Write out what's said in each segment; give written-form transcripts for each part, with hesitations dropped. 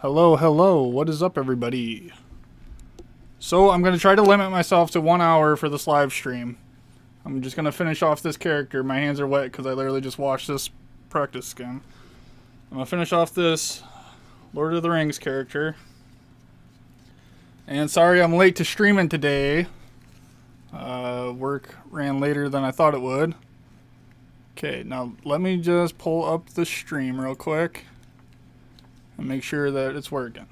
Hello, hello. What is up, everybody? So, I'm going to try to limit myself to 1 hour for this live stream. I'm just going to finish off this character. My hands are wet because I literally just watched this practice skin. I'm going to finish off this Lord of the Rings character. And sorry I'm late to streaming today. Work ran later than I thought it would. Okay, now let me just pull up the stream real quick and make sure that it's working.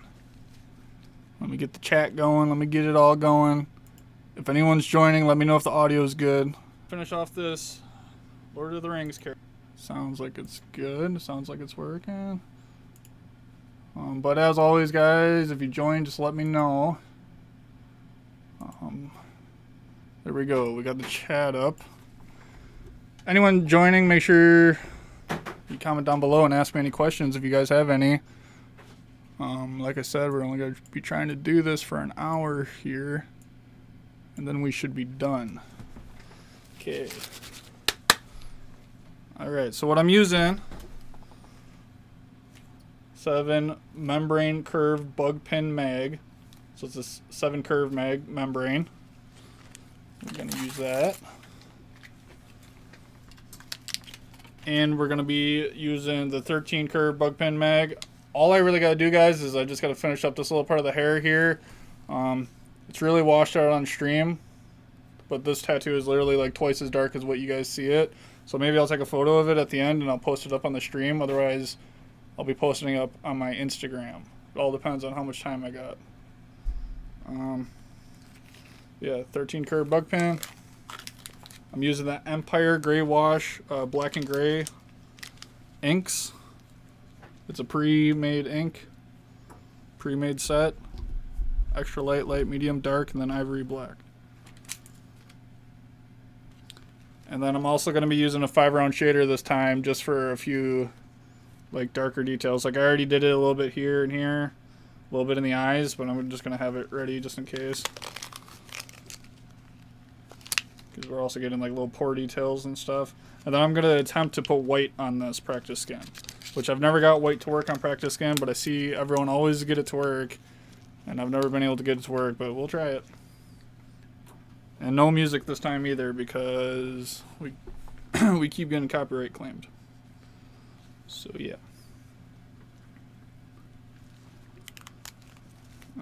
Let me get the chat going. Let me get it all going. If anyone's joining, let me know if the audio is good. Finish off this Lord of the Rings character. Sounds like it's good. Sounds like it's working. But as always, guys, if you join, just let me know. There we go. We got the chat up. Anyone joining, make sure you comment down below and ask me any questions if you guys have any. Like I said, we're only going to be trying to do this for an hour here, and then we should be done. Okay. Alright, so what I'm using, 7 membrane curved bug pin mag. So it's a 7 curve mag membrane. We're going to use that. And we're going to be using the 13 curve bug pin mag. All I really got to do, guys, is I just got to finish up this little part of the hair here. It's really washed out on stream, but this tattoo is literally like twice as dark as what you guys see it. So maybe I'll take a photo of it at the end and I'll post it up on the stream. Otherwise, I'll be posting it up on my Instagram. It all depends on how much time I got. Yeah, 13 curve bug pin. I'm using the Empire Gray Wash Black and Gray inks. It's a pre-made ink, pre-made set, extra light, light, medium, dark, and then ivory black. And then I'm also going to be using a 5-round shader this time just for a few like darker details. Like I already did it a little bit here and here, a little bit in the eyes, but I'm just going to have it ready just in case. Because we're also getting like little pore details and stuff. And then I'm going to attempt to put white on this practice skin, which I've never got white to work on practice skin, but I see everyone always get it to work, and I've never been able to get it to work, but we'll try it. And no music this time either, because we keep getting copyright claimed. So yeah.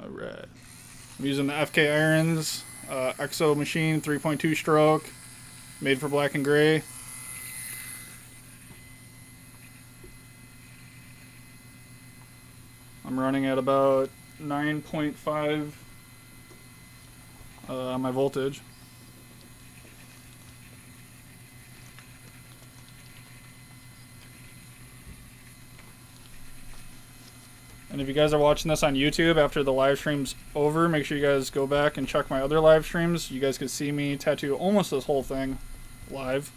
Alright. I'm using the FK Irons Exo Machine 3.2 stroke, made for black and gray. I'm running at about 9.5 on my voltage. And if you guys are watching this on YouTube after the live stream's over, make sure you guys go back and check my other live streams. You guys can see me tattoo almost this whole thing live.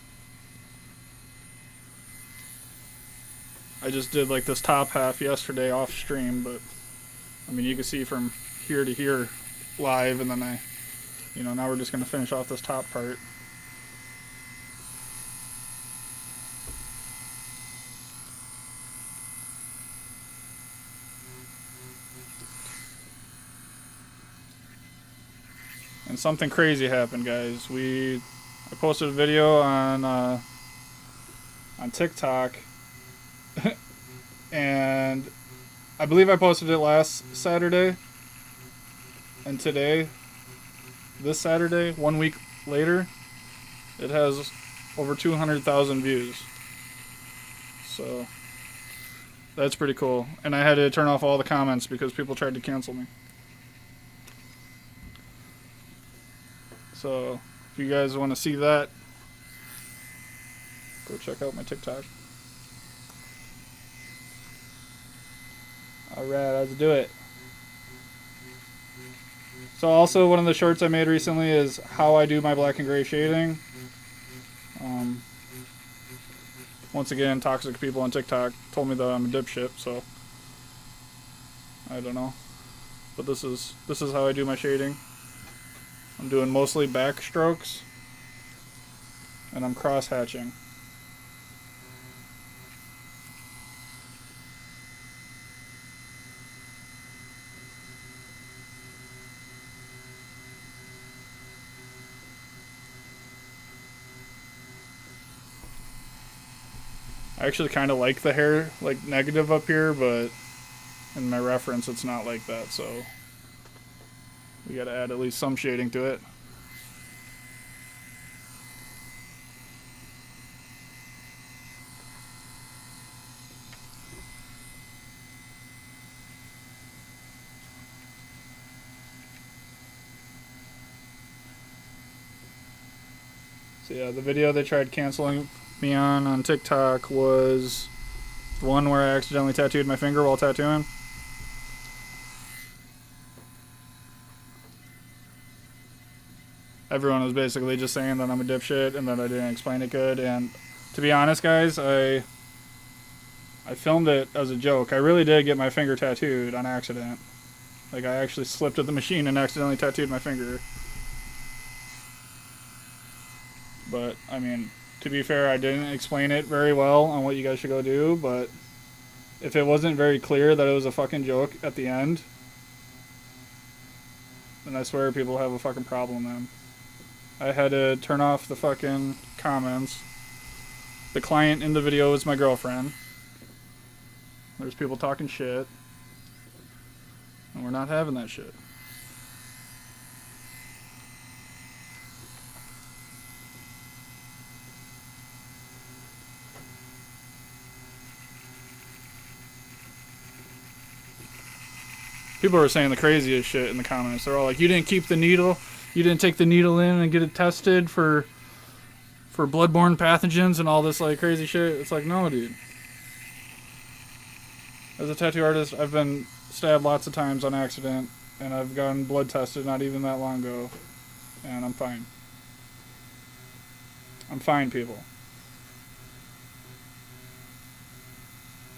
I just did like this top half yesterday off stream, but I mean you can see from here to here live, and then now we're just going to finish off this top part. And something crazy happened, guys. I posted a video on TikTok, and I believe I posted it last Saturday, and today, this Saturday, 1 week later, it has over 200,000 views. So that's pretty cool. And I had to turn off all the comments because people tried to cancel me. So if you guys want to see that, go check out my TikTok. Alright, let's do it. So also one of the shorts I made recently is how I do my black and gray shading. Once again, toxic people on TikTok told me that I'm a dipshit, so I don't know. But this is how I do my shading. I'm doing mostly back strokes, and I'm cross hatching. I actually kind of like the hair, like, negative up here, but in my reference, it's not like that, so we gotta add at least some shading to it. So yeah, the video they tried canceling me on TikTok was the one where I accidentally tattooed my finger while tattooing. Everyone was basically just saying that I'm a dipshit and that I didn't explain it good. And to be honest, guys, I filmed it as a joke. I really did get my finger tattooed on accident. Like, I actually slipped at the machine and accidentally tattooed my finger. But, I mean, to be fair, I didn't explain it very well on what you guys should go do, but if it wasn't very clear that it was a fucking joke at the end, then I swear people have a fucking problem then. I had to turn off the fucking comments. The client in the video is my girlfriend. There's people talking shit. And we're not having that shit. People are saying the craziest shit in the comments. They're all like, you didn't keep the needle. You didn't take the needle in and get it tested for bloodborne pathogens and all this like crazy shit. It's like, no, dude. As a tattoo artist, I've been stabbed lots of times on accident, and I've gotten blood tested not even that long ago, and I'm fine. I'm fine, people.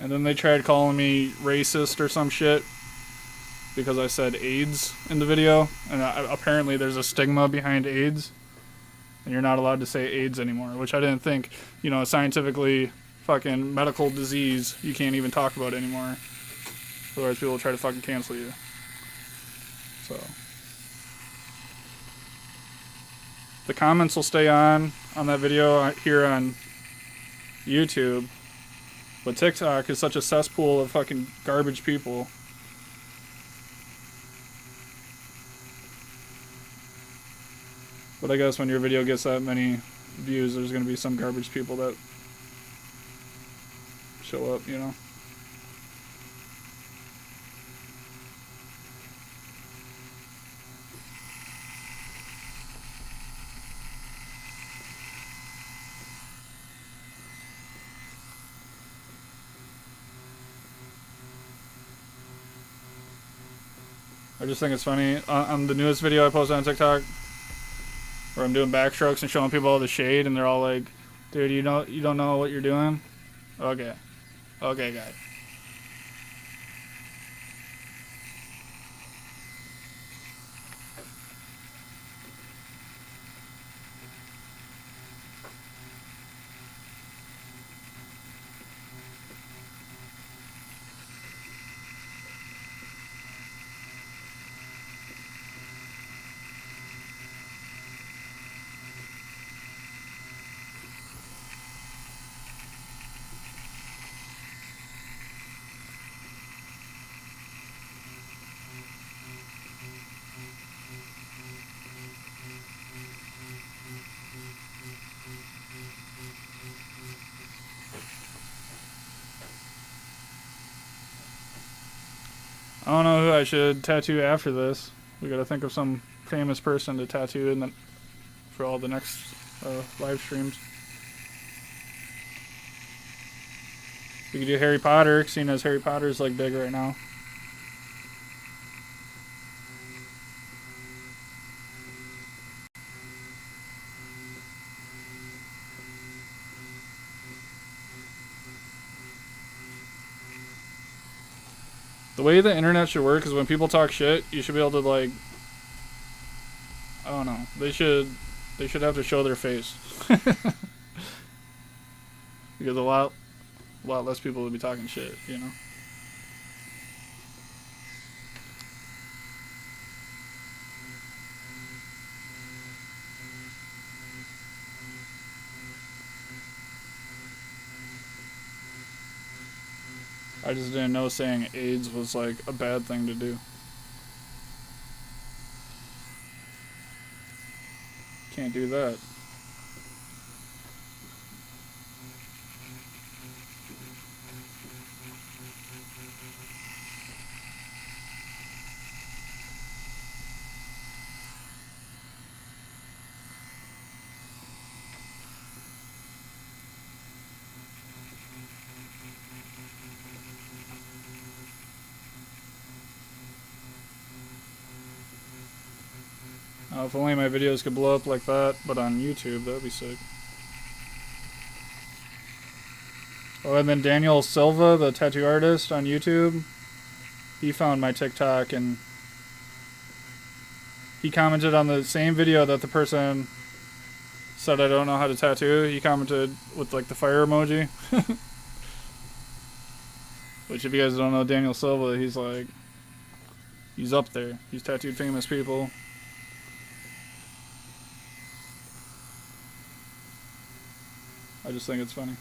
And then they tried calling me racist or some shit because I said AIDS in the video, and apparently there's a stigma behind AIDS, and you're not allowed to say AIDS anymore, which I didn't think, you know, scientifically fucking medical disease you can't even talk about anymore. Otherwise people will try to fucking cancel you. So the comments will stay on that video here on YouTube, but TikTok is such a cesspool of fucking garbage people. But I guess when your video gets that many views, there's gonna be some garbage people that show up, you know? I just think it's funny. On the newest video I posted on TikTok, where I'm doing backstrokes and showing people all the shade, and they're all like, dude, you don't know what you're doing? Okay. Okay, guy. I don't know who I should tattoo after this. We gotta think of some famous person to tattoo in for all the next live streams. We could do Harry Potter, seeing as Harry Potter's like big right now. The way the internet should work is when people talk shit, you should be able to like, I don't know. They should have to show their face. Because a lot less people would be talking shit, you know? I just didn't know saying AIDS was like a bad thing to do. Can't do that. If only my videos could blow up like that, but on YouTube, that'd be sick. Oh, and then Daniel Silva, the tattoo artist on YouTube, he found my TikTok and he commented on the same video that the person said I don't know how to tattoo. He commented with like the fire emoji. Which if you guys don't know Daniel Silva, he's up there. He's tattooed famous people. I just think it's funny.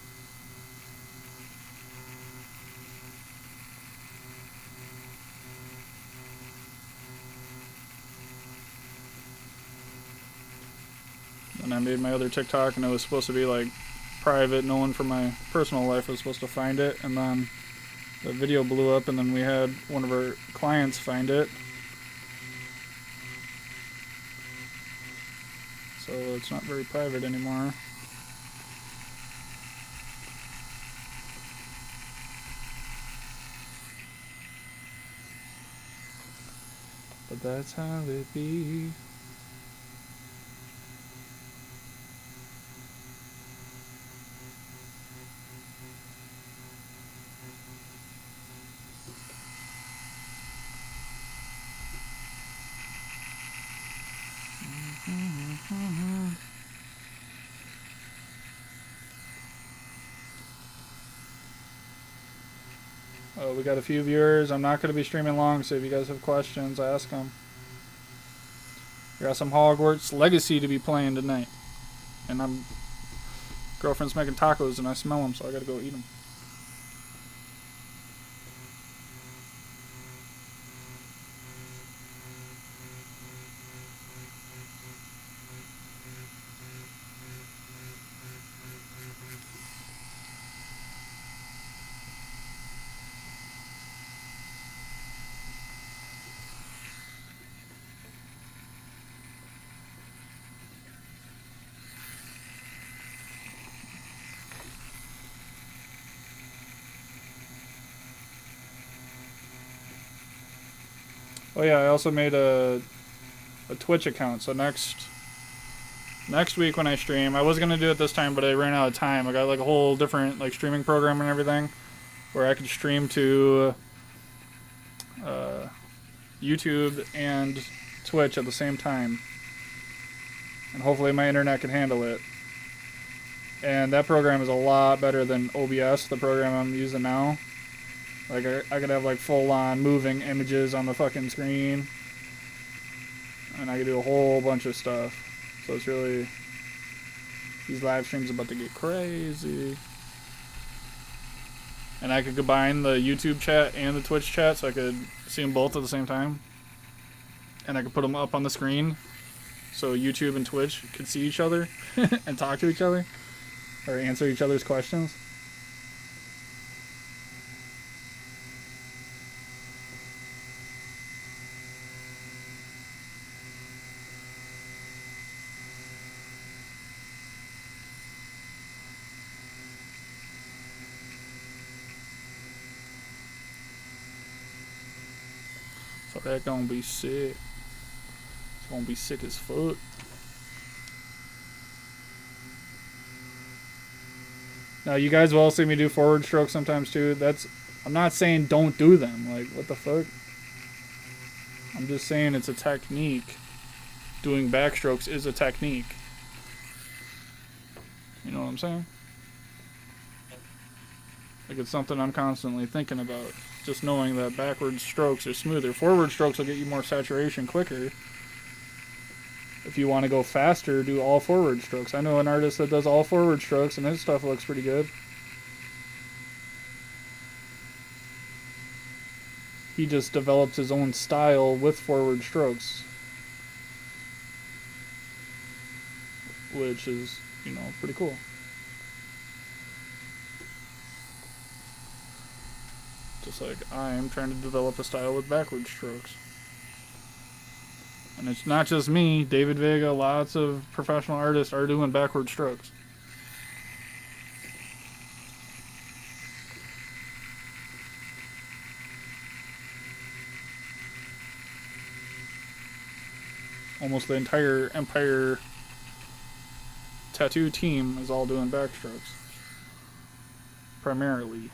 And I made my other TikTok and it was supposed to be like private, no one from my personal life was supposed to find it, and then the video blew up and then we had one of our clients find it. So it's not very private anymore. But that's how it be. Oh, we got a few viewers. I'm not going to be streaming long, so if you guys have questions, ask them. We got some Hogwarts Legacy to be playing tonight. And girlfriend's making tacos and I smell them, so I got to go eat them. Oh yeah, I also made a Twitch account. So next week when I stream, I was gonna do it this time, but I ran out of time. I got like a whole different like streaming program and everything, where I could stream to YouTube and Twitch at the same time, and hopefully my internet can handle it. And that program is a lot better than OBS, the program I'm using now. Like, I could have, like, full-on moving images on the fucking screen. And I could do a whole bunch of stuff. So it's really... These live streams are about to get crazy. And I could combine the YouTube chat and the Twitch chat so I could see them both at the same time. And I could put them up on the screen so YouTube and Twitch could see each other and talk to each other. Or answer each other's questions. So that gonna be sick. It's gonna be sick as fuck. Now you guys will see me do forward strokes sometimes too. I'm not saying don't do them. Like, what the fuck? I'm just saying it's a technique. Doing backstrokes is a technique. You know what I'm saying? Like, it's something I'm constantly thinking about. Just knowing that backward strokes are smoother. Forward strokes will get you more saturation quicker. If you want to go faster, do all forward strokes. I know an artist that does all forward strokes and his stuff looks pretty good. he just develops his own style with forward strokes, which is, you know, pretty cool. Just like I'm trying to develop a style with backward strokes. And it's not just me, David Vega, lots of professional artists are doing backward strokes. Almost the entire Empire tattoo team is all doing backstrokes. Primarily.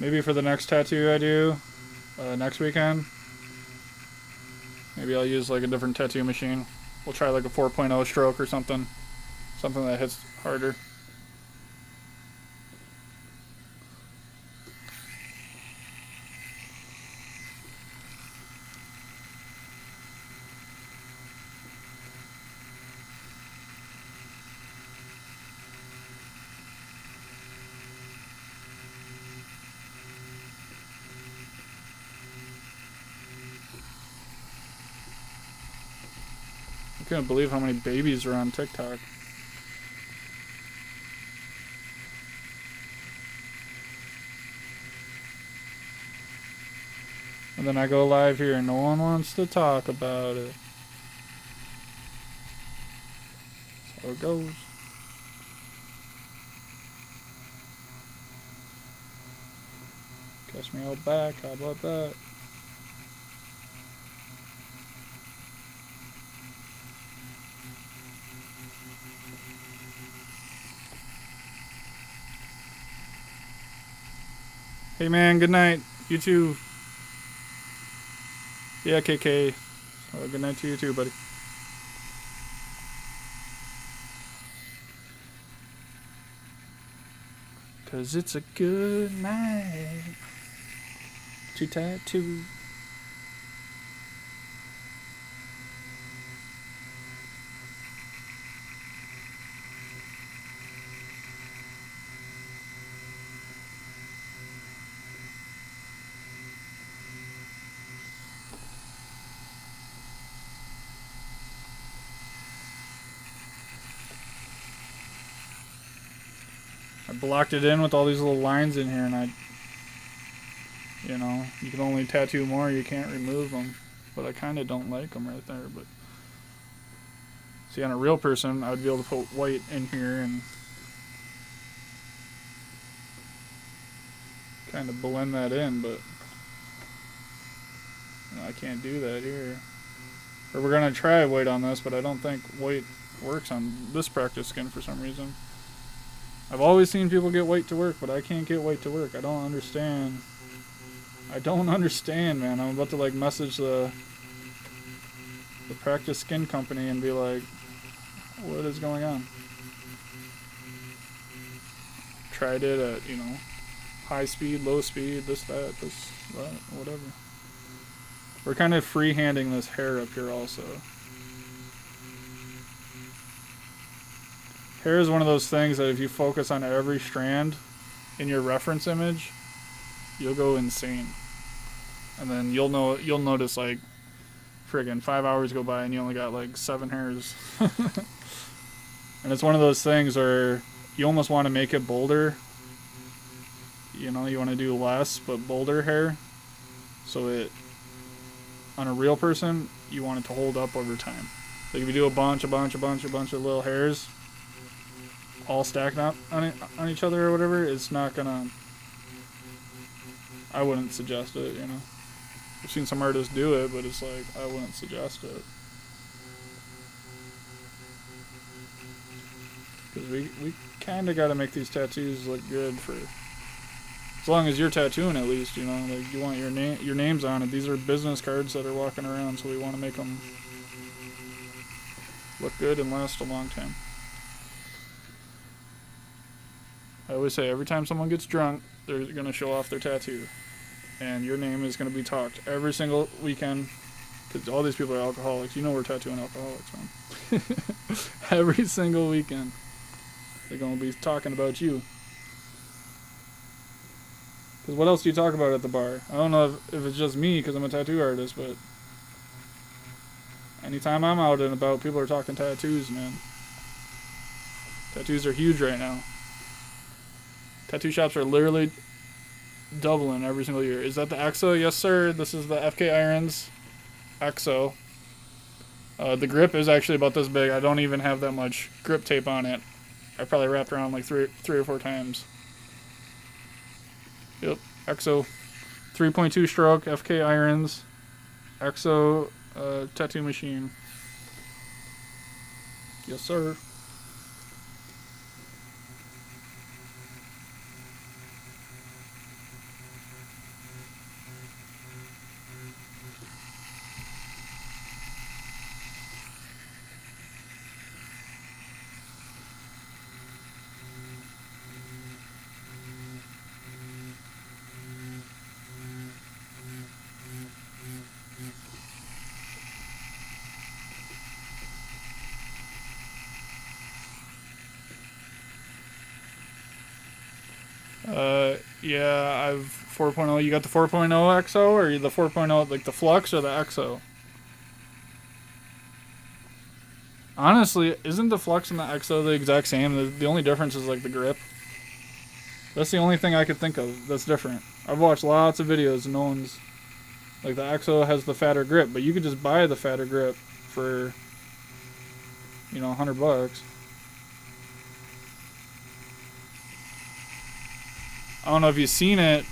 Maybe for the next tattoo I do, next weekend, maybe I'll use like a different tattoo machine. We'll try like a 4.0 stroke or something. Something that hits harder. I couldn't believe how many babies are on TikTok. And then I go live here and no one wants to talk about it. That's how it goes. Catch me out back, how about that? Hey man, good night. You too. Yeah, KK. Good night to you too, buddy. Cause it's a good night to tattoo. I blocked it in with all these little lines in here, and you know, you can only tattoo more, you can't remove them. But I kind of don't like them right there. But see, on a real person, I would be able to put white in here and kind of blend that in, but you know, I can't do that here. Or we're gonna try white on this, but I don't think white works on this practice skin for some reason. I've always seen people get white to work, but I can't get white to work. I don't understand. I don't understand, man. I'm about to like message the practice skin company and be like, what is going on? Tried it at, you know, high speed, low speed, this, that, whatever. We're kind of freehanding this hair up here also. Hair is one of those things that if you focus on every strand in your reference image, you'll go insane. And then you'll notice like friggin' 5 hours go by and you only got like 7 hairs. And it's one of those things where you almost want to make it bolder. You know, you want to do less but bolder hair. So it, on a real person, you want it to hold up over time. Like if you do a bunch of little hairs all stacked up on each other or whatever, it's not gonna, I wouldn't suggest it, you know. I've seen some artists do it, but it's like, I wouldn't suggest it. Because we kind of got to make these tattoos look good for, as long as you're tattooing at least, you know. Like you want your names on it. These are business cards that are walking around, so we want to make them look good and last a long time. I always say every time someone gets drunk, they're going to show off their tattoo. And your name is going to be talked every single weekend. Because all these people are alcoholics. You know we're tattooing alcoholics, man. Every single weekend. They're going to be talking about you. Because what else do you talk about at the bar? I don't know if it's just me because I'm a tattoo artist, but anytime I'm out and about, people are talking tattoos, man. Tattoos are huge right now. Tattoo shops are literally doubling every single year. Is that the EXO? Yes, sir. This is the FK Irons EXO. The grip is actually about this big. I don't even have that much grip tape on it. I probably wrapped around like three or four times. Yep, EXO. 3.2 stroke, FK Irons. EXO tattoo machine. Yes, sir. Yeah, I've 4.0. You got the 4.0 EXO or the 4.0, like the Flux or the EXO? Honestly, isn't the Flux and the EXO the exact same? The only difference is like the grip. That's the only thing I could think of that's different. I've watched lots of videos and no one's... Like the EXO has the fatter grip, but you could just buy the fatter grip for, you know, $100. I don't know if you've seen it,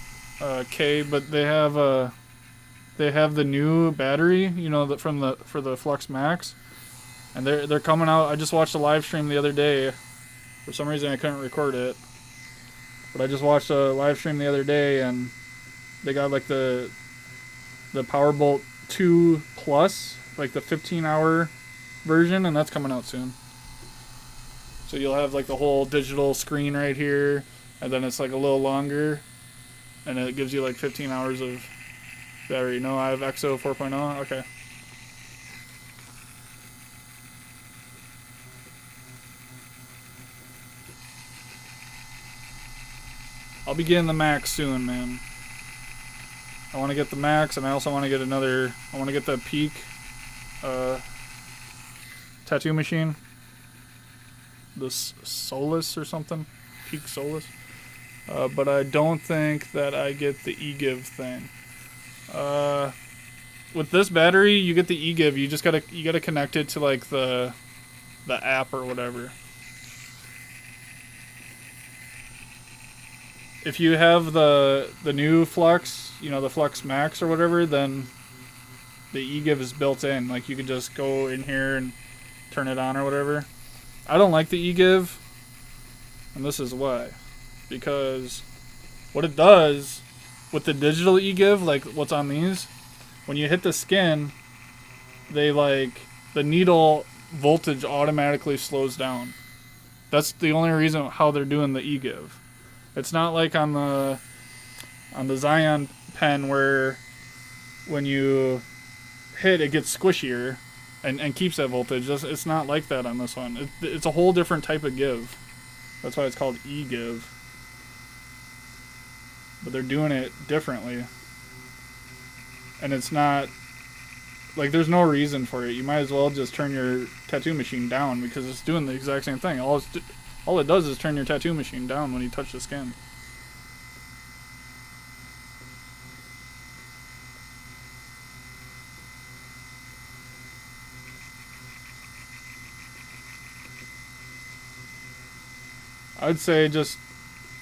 Kay, but they have the new battery, you know, for the Flux Max, and they're coming out. I just watched a live stream the other day. For some reason, I couldn't record it, but I just watched a live stream the other day, and they got like the Powerbolt 2 Plus, like the 15-hour version, and that's coming out soon. So you'll have like the whole digital screen right here. And then it's like a little longer, and it gives you like 15 hours of battery. No, I have EXO 4.0. Okay. I'll be getting the Max soon, man. I want to get the Max, and I also want to get another. I want to get the Peak tattoo machine. The Solus or something. Peak Solus. But I don't think that I get the eGive thing. With this battery, you get the eGive. You gotta connect it to like the app or whatever. If you have the new Flux, you know, the Flux Max or whatever, then the eGive is built in. Like you can just go in here and turn it on or whatever. I don't like the eGive, and this is why. Because what it does with the digital eGive, like what's on these, when you hit the skin, they like the needle voltage automatically slows down. That's the only reason how they're doing the eGive. It's not like on the Zion pen where when you hit it gets squishier and keeps that voltage. It's not like that on this one. It's a whole different type of give. That's why it's called eGive. But they're doing it differently. And it's not... Like, there's no reason for it. You might as well just turn your tattoo machine down because it's doing the exact same thing. All it does is turn your tattoo machine down when you touch the skin. I'd say just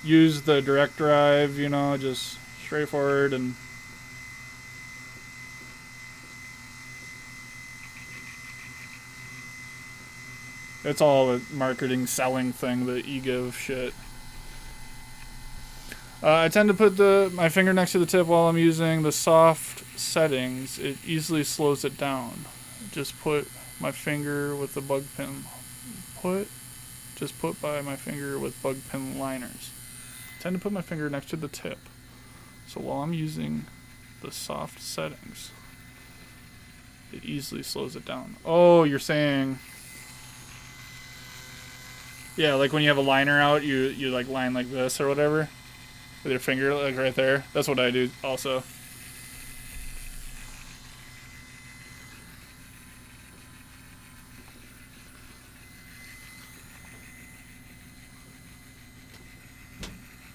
use the direct drive, you know, just straightforward and... It's all a marketing, selling thing, the eGive shit. I tend to put my finger next to the tip while I'm using the soft settings. It easily slows it down. Just put my finger with the bug pin. Just put by my finger with bug pin liners. tend to put my finger next to the tip. So while I'm using the soft settings, it easily slows it down. Oh, you're saying... Yeah, like when you have a liner out, you like line like this or whatever. With your finger, like right there. That's what I do also.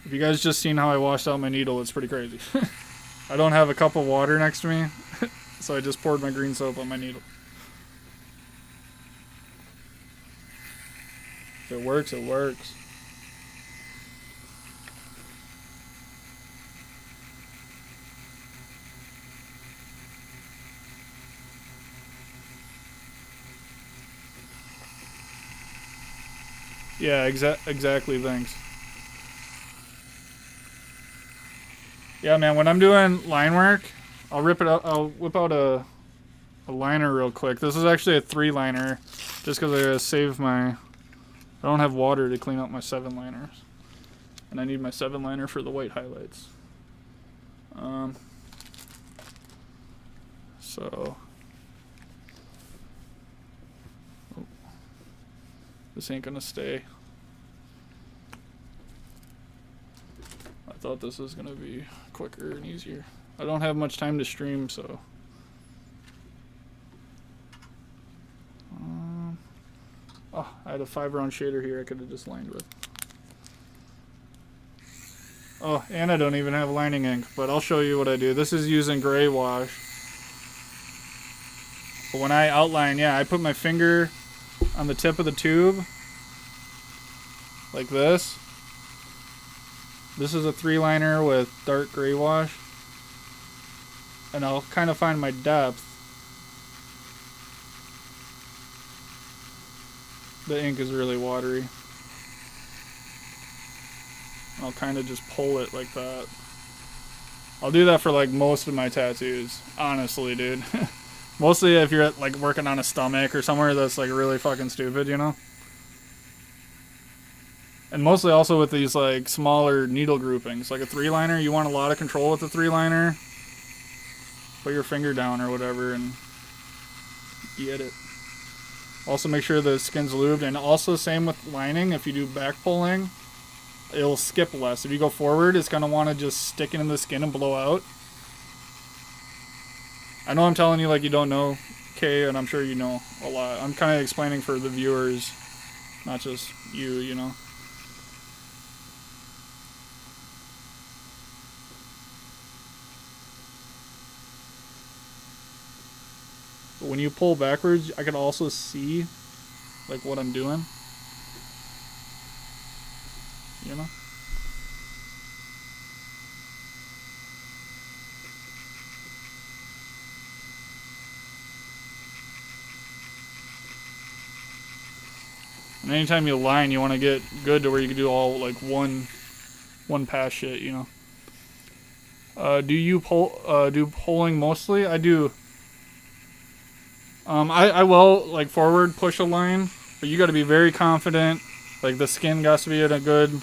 If you guys just seen how I washed out my needle, it's pretty crazy. I don't have a cup of water next to me, so I just poured my green soap on my needle. If it works, it works. Yeah, exactly, thanks. Yeah, man, when I'm doing line work, I'll whip out a liner real quick. This is actually a 3-liner, just because I gotta save my... I don't have water to clean up my 7-liners. And I need my 7-liner for the white highlights. So... Oh. This ain't gonna stay. I thought this was gonna be quicker and easier. I don't have much time to stream, so... Oh, I had a 5-round shader here I could have just lined with. Oh, and I don't even have lining ink, but I'll show you what I do. This is using gray wash. But when I outline, yeah, I put my finger on the tip of the tube, like this. This is a 3-liner with dark gray wash. And I'll kind of find my depth. The ink is really watery. I'll kind of just pull it like that. I'll do that for like most of my tattoos, honestly, dude. Mostly if you're like working on a stomach or somewhere that's like really fucking stupid, you know? And mostly also with these like smaller needle groupings. Like a 3-liner, you want a lot of control with the 3-liner. Put your finger down or whatever and get it. Also make sure the skin's lubed, and also same with lining. If you do back pulling, it'll skip less. If you go forward, it's going to want to just stick it in the skin and blow out. I know I'm telling you like you don't know, Kay, and I'm sure you know a lot. I'm kind of explaining for the viewers, not just you, you know. But when you pull backwards, I can also see like what I'm doing. You know? And anytime you line, you want to get good to where you can do all like one pass shit, you know. Do you do pulling mostly? I do. I will like forward push a line, but you got to be very confident. Like the skin got to be in a good,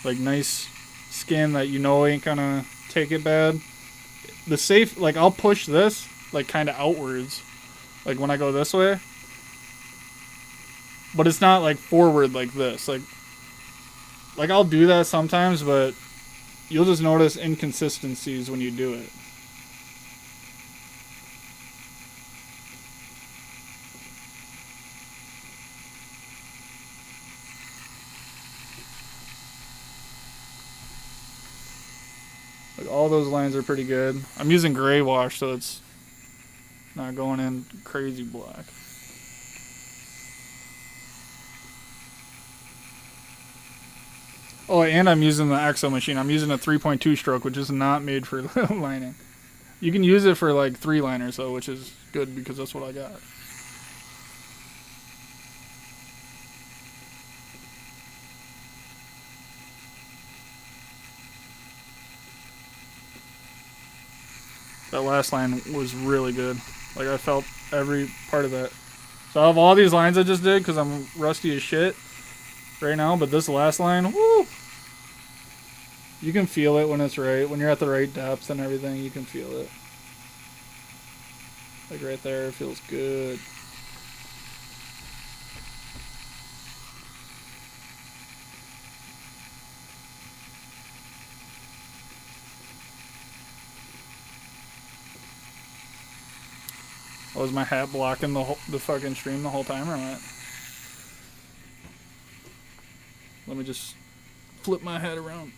like nice skin that you know ain't gonna take it bad. The safe, like I'll push this like kind of outwards, like when I go this way. But it's not like forward like this. Like I'll do that sometimes, but you'll just notice inconsistencies when you do it. Like all those lines are pretty good. I'm using gray wash, so it's not going in crazy black. Oh, and I'm using the EXO machine. I'm using a 3.2 stroke, which is not made for lining. You can use it for like 3-liners though, which is good because that's what I got. That last line was really good. Like I felt every part of that. So I have all these lines I just did because I'm rusty as shit right now, but this last line, woo! You can feel it when it's right. When you're at the right depth and everything, you can feel it. Like right there, it feels good. Was my hat blocking the fucking stream the whole time or what? Let me just flip my head around.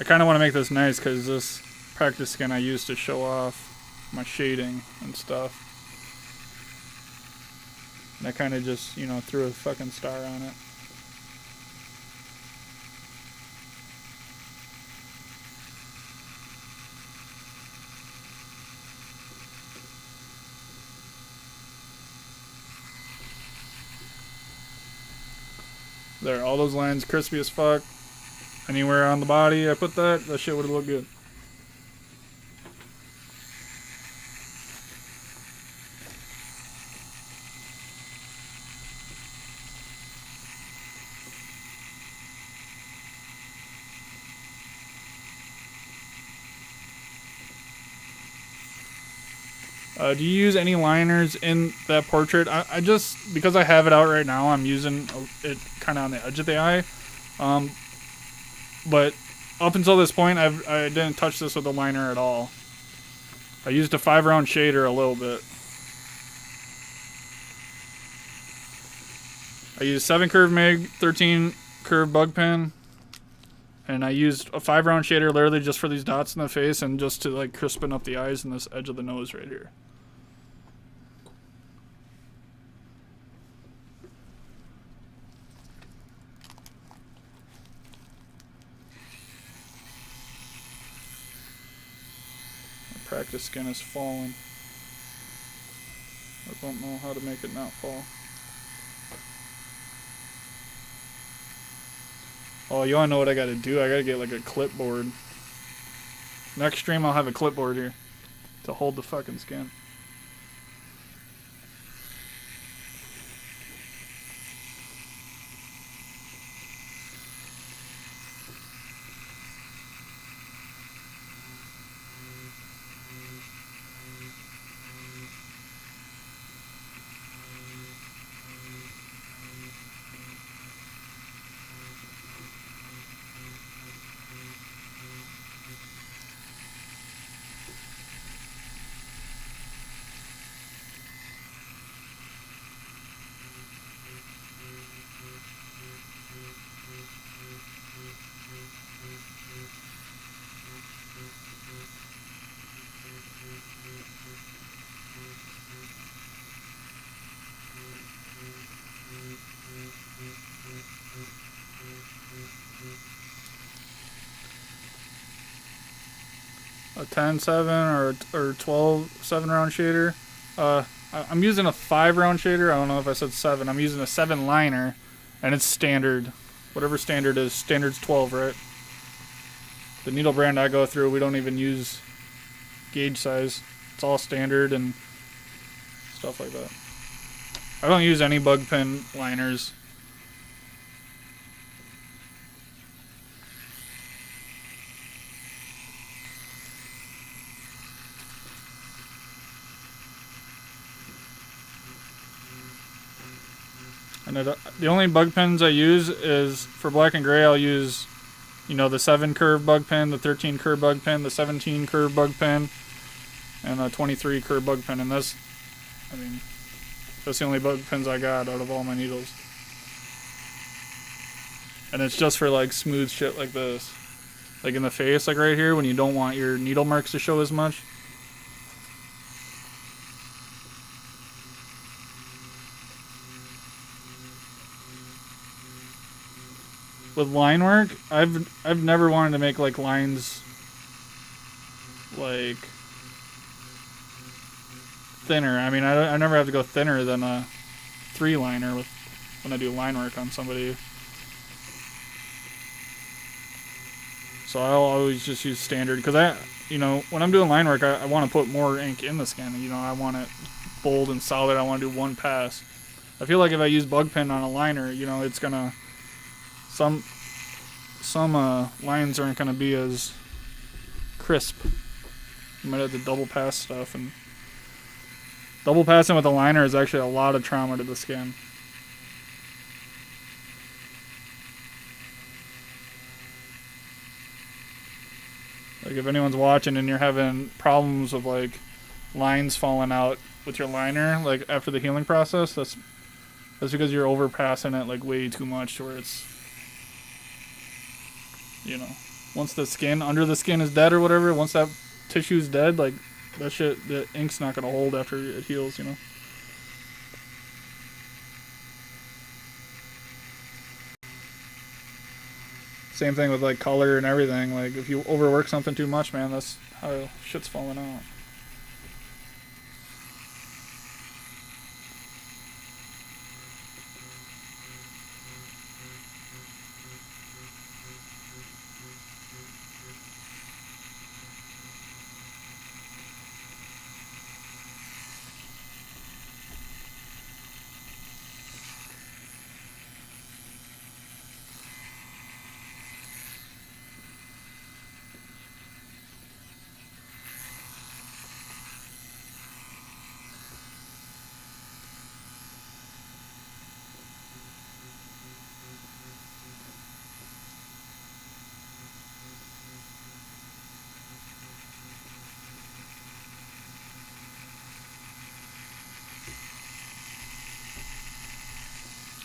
I kind of want to make this nice because this practice skin I use to show off my shading and stuff. And I kind of just, you know, threw a fucking star on it. There, all those lines crispy as fuck. Anywhere on the body I put that shit would look good. Do you use any liners in that portrait? I just, because I have it out right now, I'm using it kind of on the edge of the eye. But up until this point, I didn't touch this with a liner at all. I used a 5-round shader a little bit. I used 7 curve MIG, 13 curve bug pen. And I used a 5-round shader literally just for these dots in the face and just to like crispen up the eyes and this edge of the nose right here. Practice skin is falling. I don't know how to make it not fall. Oh, you wanna know what I gotta do? I gotta get like a clipboard. Next stream I'll have a clipboard here to hold the fucking skin. A 10-7 or 12 7-round shader. I'm using a 5-round shader. I don't know if I said 7. I'm using a 7 liner, and it's standard. Whatever standard is. Standard's 12, right? The needle brand I go through, we don't even use gauge size. It's all standard and stuff like that. I don't use any bug pen liners. And the only bug pens I use is for black and gray. I'll use, you know, the 7 curve bug pen, the 13 curve bug pen, the 17 curve bug pen, and the 23 curve bug pen. And that's, I mean, that's the only bug pens I got out of all my needles. And it's just for like smooth shit like this, like in the face, like right here when you don't want your needle marks to show as much. With line work, I've never wanted to make like lines like thinner. I mean, I never have to go thinner than a 3-liner with when I do line work on somebody. So I'll always just use standard because when I'm doing line work, I want to put more ink in the skin. I want it bold and solid. I want to do one pass. I feel like if I use bug pen on a liner, it's gonna some lines aren't gonna be as crisp. You might have to double pass stuff, and double passing with a liner is actually a lot of trauma to the skin. Like if anyone's watching and you're having problems with like lines falling out with your liner, like after the healing process, that's because you're overpassing it like way too much to where it's, once the skin, under the skin is dead or whatever, once that tissue's dead, like that shit, the ink's not gonna hold after it heals, Same thing with like color and everything. Like if you overwork something too much, man, that's how shit's falling out.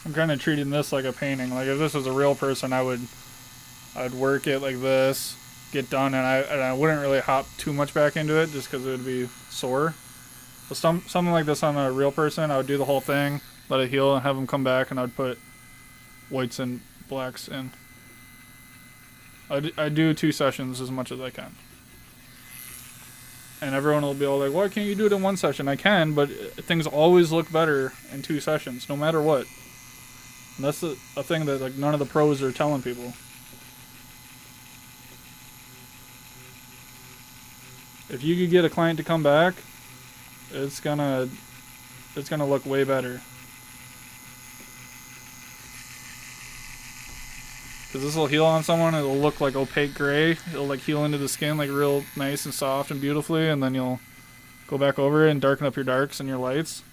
I'm kind of treating this like a painting. Like if this was a real person, I'd work it like this, get done, and I wouldn't really hop too much back into it just because it would be sore. But something like this on a real person, I would do the whole thing, let it heal, and have them come back, and I'd put whites and blacks in. I do 2 sessions as much as I can. And everyone will be all like, why can't you do it in 1 session? I can, but things always look better in 2 sessions, no matter what. And that's a thing that like none of the pros are telling people. If you could get a client to come back, it's gonna look way better. Because this will heal on someone, it'll look like opaque gray. It'll like heal into the skin like real nice and soft and beautifully, and then you'll go back over it and darken up your darks and your lights.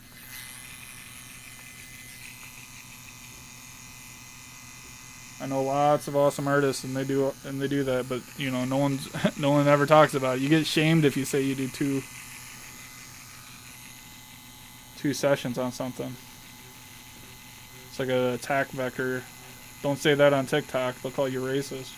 I know lots of awesome artists, and they do that, but no one ever talks about it. You get shamed if you say you do two sessions on something. It's like an attack vector. Don't say that on TikTok; they'll call you racist.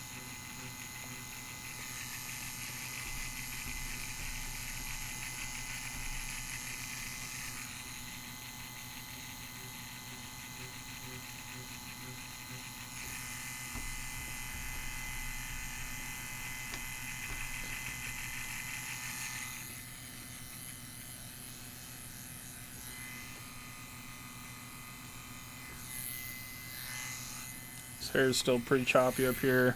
Hair is still pretty choppy up here.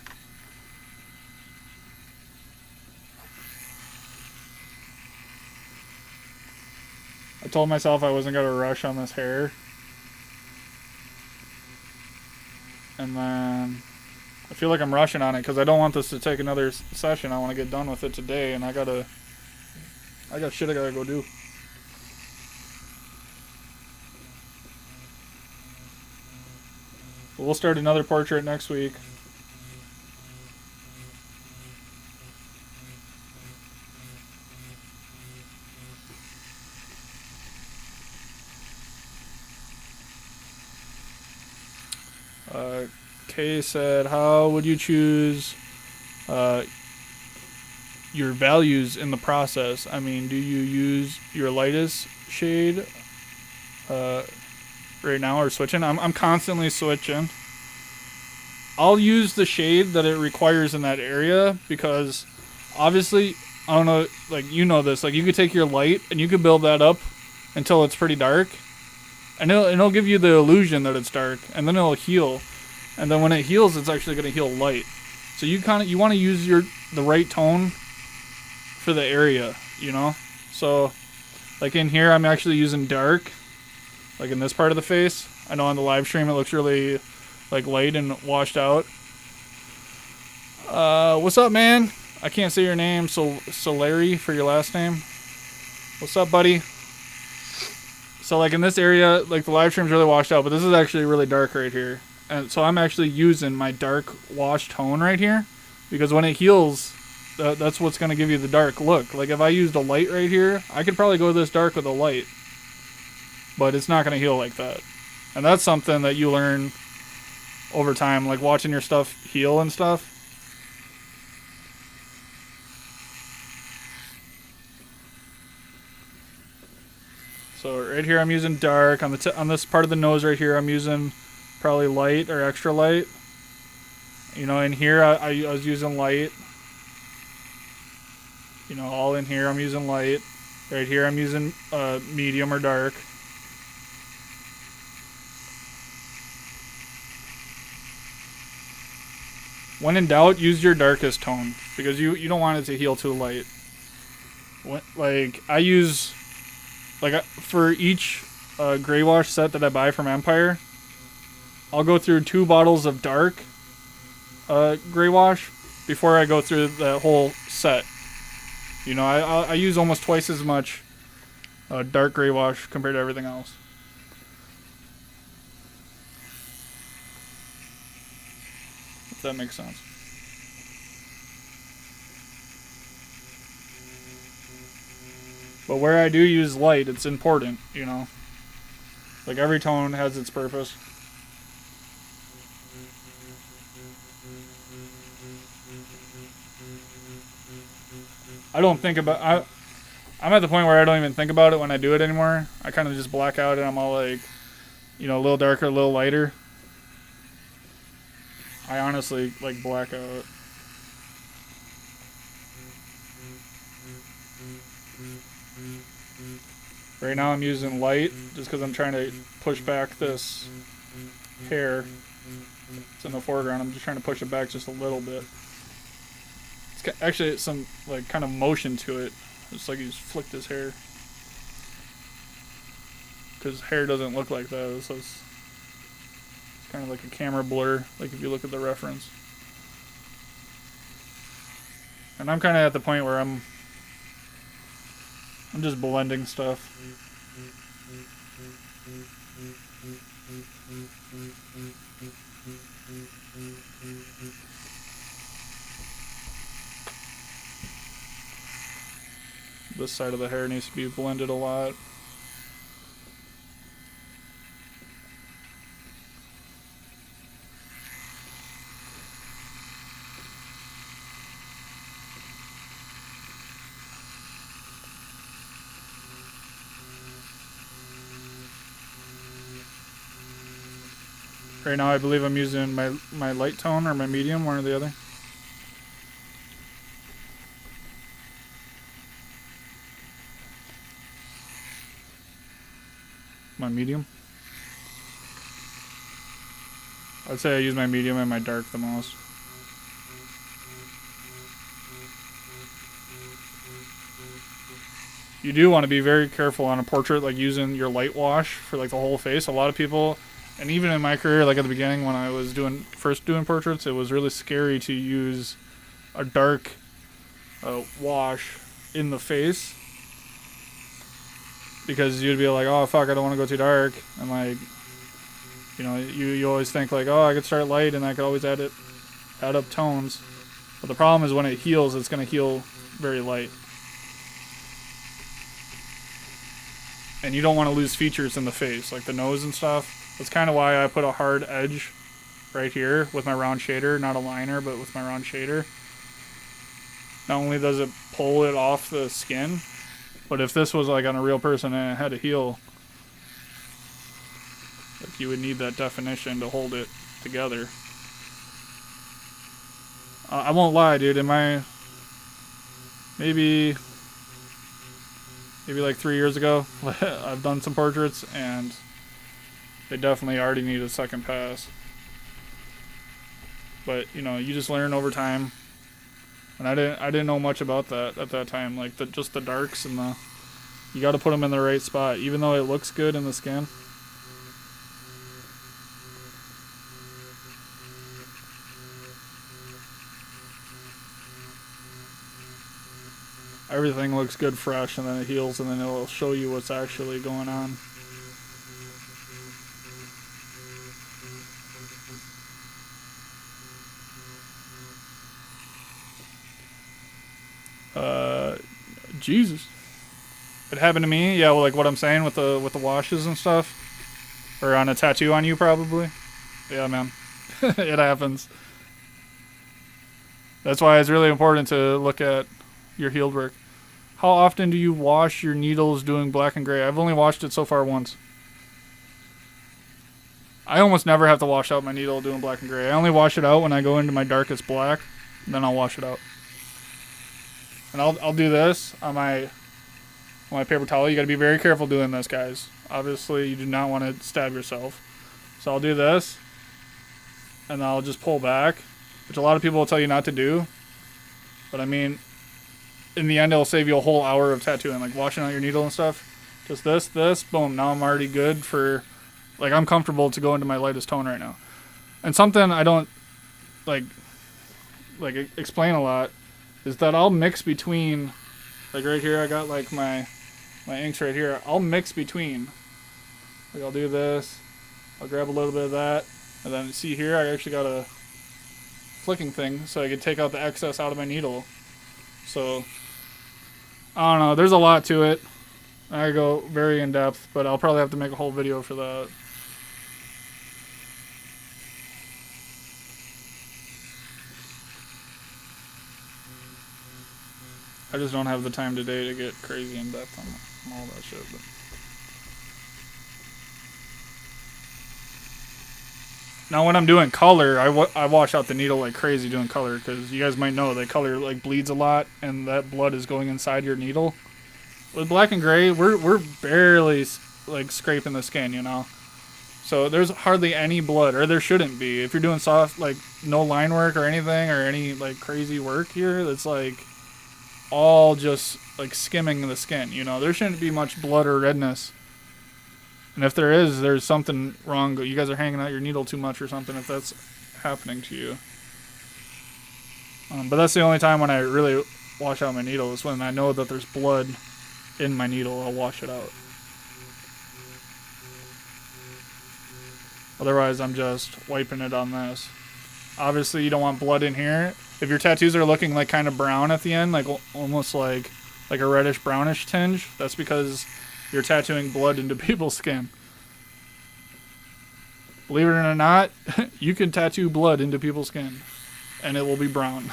I told myself I wasn't going to rush on this hair. And then I feel like I'm rushing on it because I don't want this to take another session. I want to get done with it today, and I got shit I gotta go do. But we'll start another portrait next week. Kay said, how would you choose your values in the process? I mean, do you use your lightest shade right now or switching? I'm constantly switching. I'll use the shade that it requires in that area because obviously, I don't know, like this, like you could take your light and you could build that up until it's pretty dark, and it'll give you the illusion that it's dark, and then it'll heal. And then when it heals, it's actually going to heal light. So you want to use the right tone for the area, you know? So like in here, I'm actually using dark, like in this part of the face. I know on the live stream it looks really like light and washed out. What's up, man? I can't say your name, so Larry for your last name. What's up, buddy? So like in this area, like the live stream's really washed out, but this is actually really dark right here. And so I'm actually using my dark wash tone right here, because when it heals, that's what's going to give you the dark look. Like if I used a light right here, I could probably go this dark with a light, but it's not going to heal like that. And that's something that you learn over time, like watching your stuff heal and stuff. So right here I'm using dark. On this part of the nose right here I'm using probably light or extra light. You know, in here I was using light. You know, all in here I'm using light. Right here I'm using medium or dark. When in doubt, use your darkest tone, because you don't want it to heal too light. Like I use, like for each gray wash set that I buy from Empire, I'll go through 2 bottles of dark gray wash before I go through the whole set. You know, I use almost twice as much dark gray wash compared to everything else. If that makes sense. But where I do use light, it's important, you know. Like every tone has its purpose. I don't think about... I'm at the point where I don't even think about it when I do it anymore. I kind of just black out and I'm all like, you know, a little darker, a little lighter. I honestly like black out. Right now I'm using light just because I'm trying to push back this hair. It's in the foreground. I'm just trying to push it back just a little bit. It's actually some like kind of motion to it. It's like he just flicked his hair. Because hair doesn't look like that. So it's kind of like a camera blur, like if you look at the reference. And I'm kind of at the point where I'm just blending stuff. This side of the hair needs to be blended a lot. Right now I believe I'm using my light tone or my medium, one or the other. My medium. I'd say I use my medium and my dark the most. You do want to be very careful on a portrait, like using your light wash for like the whole face. A lot of people, and even in my career, like at the beginning when I was first doing portraits, it was really scary to use a dark wash in the face, because you'd be like, oh fuck, I don't want to go too dark, and like, you know, you always think like, oh, I could start light and I could always add up tones, but the problem is when it heals, it's going to heal very light, and you don't want to lose features in the face, like the nose and stuff. That's kind of why I put a hard edge right here with my round shader, not a liner, but with my round shader. Not only does it pull it off the skin, but if this was like on a real person and it had to heal, like you would need that definition to hold it together. I won't lie, dude. Maybe like 3 years ago, I've done some portraits and they definitely already need a second pass. but you know, you just learn over time. And I didn't know much about that at that time, like just the darks and you got to put them in the right spot, even though it looks good in the skin. Everything looks good fresh, and then it heals, and then it'll show you what's actually going on. Jesus. It happened to me, yeah, well, like what I'm saying with the washes and stuff. Or on a tattoo on you, probably. Yeah, man. It happens. That's why it's really important to look at your healed work. How often do you wash your needles doing black and gray? I've only washed it so far once. I almost never have to wash out my needle doing black and gray. I only wash it out when I go into my darkest black, then I'll wash it out. And I'll do this on my paper towel. You got to be very careful doing this, guys. Obviously, you do not want to stab yourself. So I'll do this, and I'll just pull back, which a lot of people will tell you not to do. But I mean, in the end, it'll save you a whole hour of tattooing, like washing out your needle and stuff. Just this, boom. Now I'm already good for, like, I'm comfortable to go into my lightest tone right now. And something I don't like explain a lot is that I'll mix between, like right here, I got like my inks right here. I'll mix between. Like I'll do this. I'll grab a little bit of that, and then see here, I actually got a flicking thing, so I can take out the excess out of my needle. So I don't know. There's a lot to it. I go very in depth, but I'll probably have to make a whole video for that. I just don't have the time today to get crazy in depth on all that shit. But now when I'm doing color, I wash out the needle like crazy doing color, because you guys might know that color like bleeds a lot, and that blood is going inside your needle. With black and gray, we're barely like scraping the skin, you know. So there's hardly any blood, or there shouldn't be. If you're doing soft, like no line work or anything, or any like crazy work here, that's like all just like skimming the skin, you know. There shouldn't be much blood or redness. And if there is, there's something wrong. You guys are hanging out your needle too much or something if that's happening to you. But that's the only time when I really wash out my needle, is when I know that there's blood in my needle. I'll wash it out. Otherwise, I'm just wiping it on this. Obviously, you don't want blood in here. If your tattoos are looking like kind of brown at the end, like almost like a reddish brownish tinge, that's because you're tattooing blood into people's skin. Believe it or not, you can tattoo blood into people's skin, and it will be brown.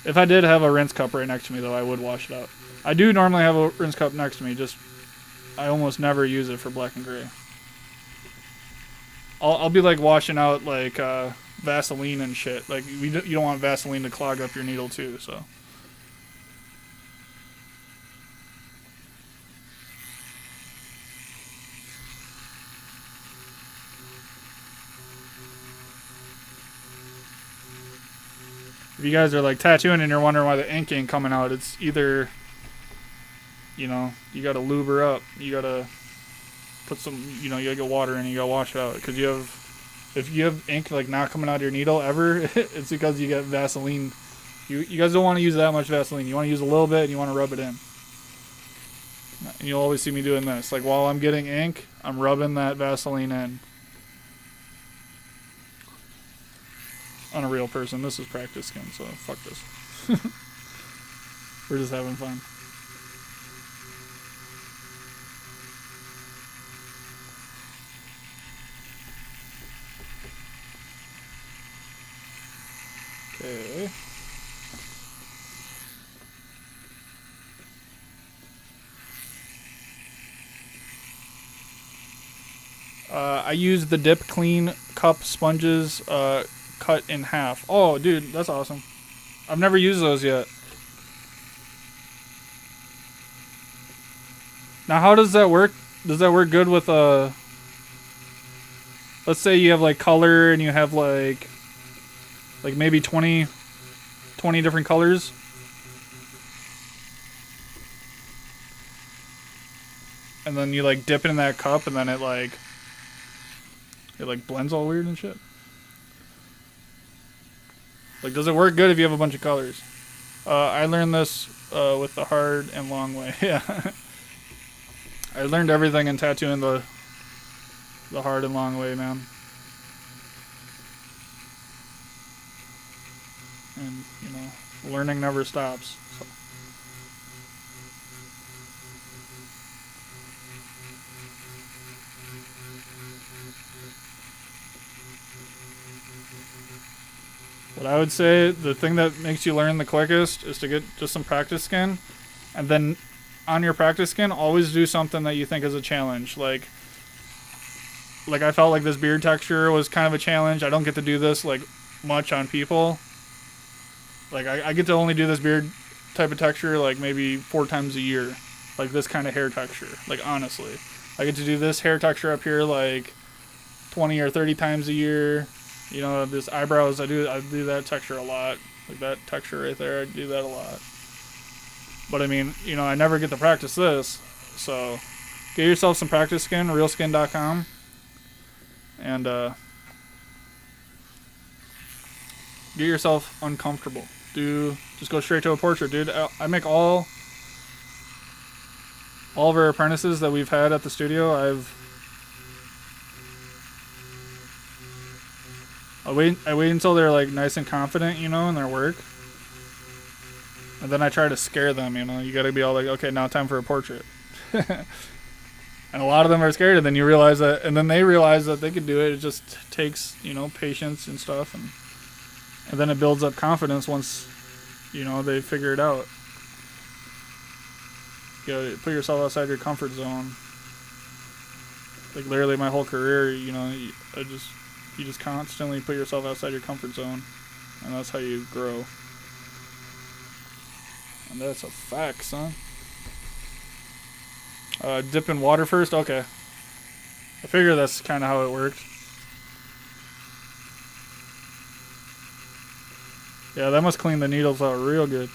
If I did have a rinse cup right next to me, though, I would wash it out. I do normally have a rinse cup next to me, just I almost never use it for black and gray. I'll be like washing out like Vaseline and shit. Like you don't want Vaseline to clog up your needle too, so. If you guys are like tattooing and you're wondering why the ink ain't coming out, it's either, you know, you gotta lube her up. You gotta put some, you know, you gotta get water in and you gotta wash it out. Because if you have ink like not coming out of your needle ever, it's because you got Vaseline. You guys don't want to use that much Vaseline. You want to use a little bit and you want to rub it in. And you'll always see me doing this. Like while I'm getting ink, I'm rubbing that Vaseline in. On a real person. This is practice skin, so fuck this. We're just having fun. Okay. I use the Dip Clean Cup sponges cut in half. Oh, dude, that's awesome. I've never used those yet. Now, how does that work? does that work good with let's say you have like color and you have like maybe 20 different colors. And then you like dip it in that cup and then it like blends all weird and shit. Like, does it work good if you have a bunch of colors? I learned this with the hard and long way. Yeah. I learned everything in tattooing the hard and long way, man. And, you know, learning never stops. So. What I would say, the thing that makes you learn the quickest is to get just some practice skin. And then on your practice skin, always do something that you think is a challenge. Like I felt like this beard texture was kind of a challenge. I don't get to do this like much on people. Like I get to only do this beard type of texture like maybe 4 times a year. Like this kind of hair texture. Like honestly. I get to do this hair texture up here like 20 or 30 times a year. You know, this eyebrows, I do that texture a lot. Like that texture right there, I do that a lot. But I mean, you know, I never get to practice this. So get yourself some practice skin, realskin.com. And get yourself uncomfortable. Just go straight to a portrait, dude. I make all of our apprentices that we've had at the studio, I wait until they're like nice and confident, you know, in their work. And then I try to scare them, you know. You gotta be all like, okay, now time for a portrait. And a lot of them are scared, and then you realize that, and then they realize that they can do it. It just takes, you know, patience and stuff, and then it builds up confidence once, you know, they figure it out. You gotta put yourself outside your comfort zone. Like literally my whole career, you know, you just constantly put yourself outside your comfort zone, and that's how you grow. And that's a fact, son. Dip in water first? Okay. I figure that's kind of how it worked. Yeah, that must clean the needles out real good.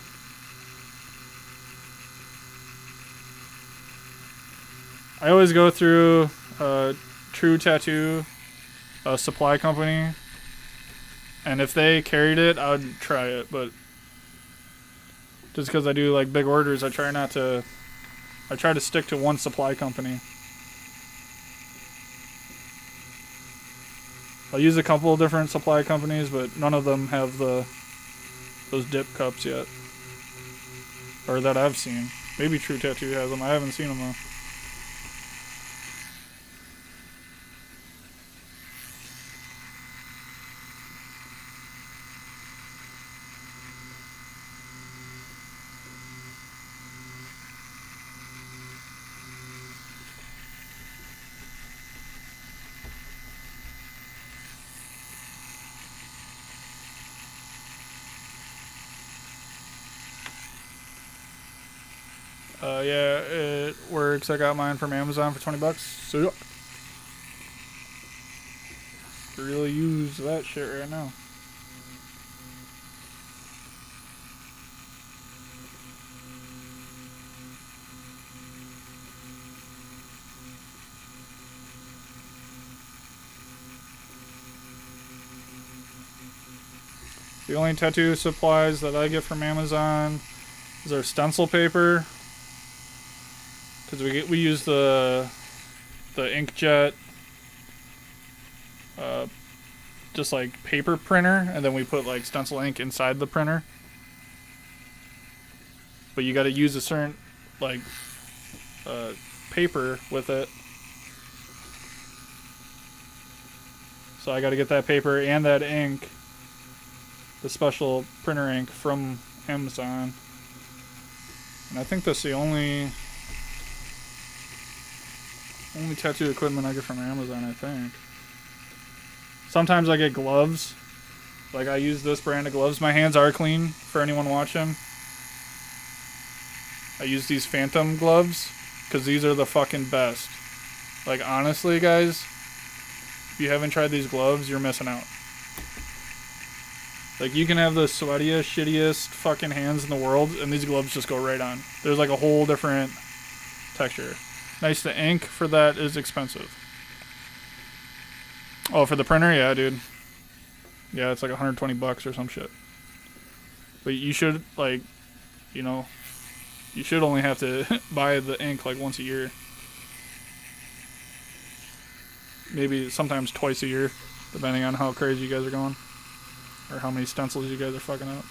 I always go through True Tattoo, a supply company, and if they carried it, I would try it, but just because I do like big orders, I try to stick to one supply company. I'll use a couple of different supply companies, but none of them have those dip cups yet, or that I've seen. Maybe True Tattoo has them. I haven't seen them though. Yeah, it works. I got mine from Amazon for $20. So yeah. Really use that shit right now. The only tattoo supplies that I get from Amazon is our stencil paper. Because we use the inkjet just like paper printer, and then we put like stencil ink inside the printer. But you got to use a certain like paper with it. So I got to get that paper and that ink, the special printer ink from Amazon. And I think that's the only tattoo equipment I get from Amazon, I think. Sometimes I get gloves. Like I use this brand of gloves. My hands are clean for anyone watching. I use these Phantom gloves because these are the fucking best. Like, honestly, guys, if you haven't tried these gloves, you're missing out. Like, you can have the sweatiest, shittiest fucking hands in the world, and these gloves just go right on. There's like a whole different texture. Nice, the ink for that is expensive. Oh, for the printer? Yeah, dude. Yeah, it's like 120 bucks or some shit. But you should, like, you know, you should only have to buy the ink like once a year. Maybe sometimes twice a year, depending on how crazy you guys are going. Or how many stencils you guys are fucking up.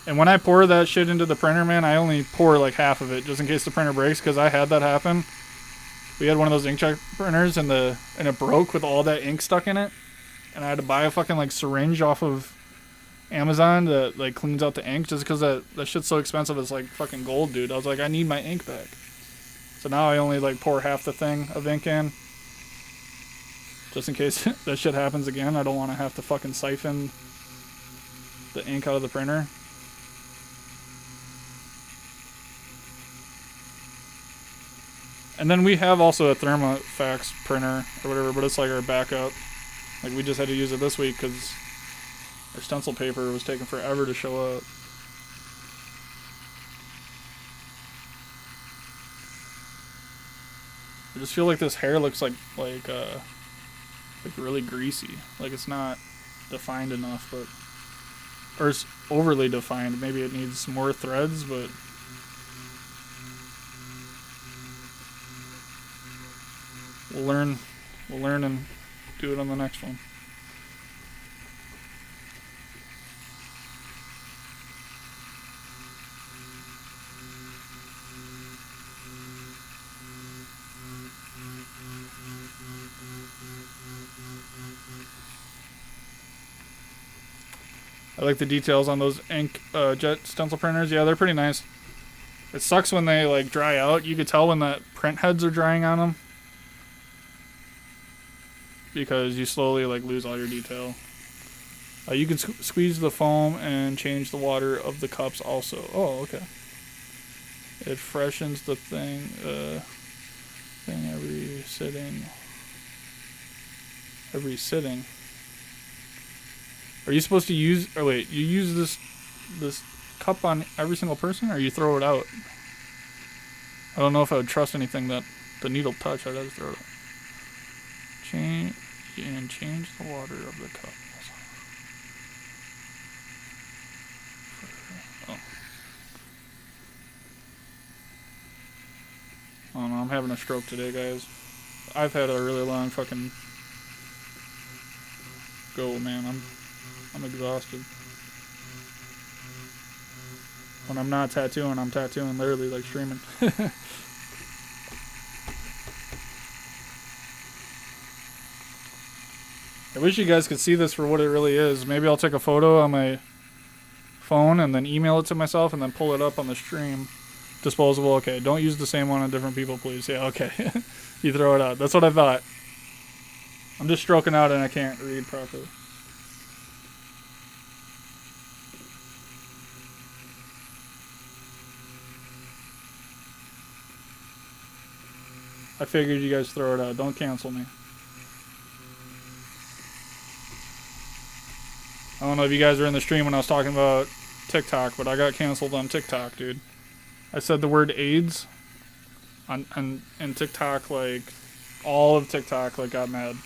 And when I pour that shit into the printer, man, I only pour like half of it just in case the printer breaks, because I had that happen. We had one of those inkjet printers and it broke with all that ink stuck in it. And I had to buy a fucking like syringe off of Amazon that like cleans out the ink, just because that shit's so expensive. It's like fucking gold, dude. I was like, I need my ink back. So now I only like pour half the thing of ink in, just in case that shit happens again. I don't want to have to fucking siphon the ink out of the printer. And then we have also a Thermafax printer or whatever, but it's like our backup. Like, we just had to use it this week because our stencil paper was taking forever to show up. I just feel like this hair looks like really greasy. Like, it's not defined enough, but, or it's overly defined. Maybe it needs more threads, but we'll learn and do it on the next one. I like the details on those ink jet stencil printers. Yeah, they're pretty nice. It sucks when they like dry out. You could tell when the print heads are drying on them, because you slowly like lose all your detail. You can squeeze the foam and change the water of the cups also. Oh, okay. It freshens the thing every sitting. Every sitting. Are you supposed to use? Oh wait, you use this cup on every single person, or you throw it out? I don't know if I would trust anything that the needle touch. I'd have to throw it out. Change the water of the cup. Oh no, I'm having a stroke today, guys. I've had a really long fucking go, man. I'm exhausted. When I'm not tattooing, I'm tattooing literally like streaming. I wish you guys could see this for what it really is. Maybe I'll take a photo on my phone and then email it to myself and then pull it up on the stream. Disposable, okay. Don't use the same one on different people, please. Yeah, okay. You throw it out. That's what I thought. I'm just stroking out and I can't read properly. I figured you guys throw it out. Don't cancel me. I don't know if you guys were in the stream when I was talking about TikTok, but I got canceled on TikTok, dude. I said the word AIDS on TikTok, like, all of TikTok, like, got mad.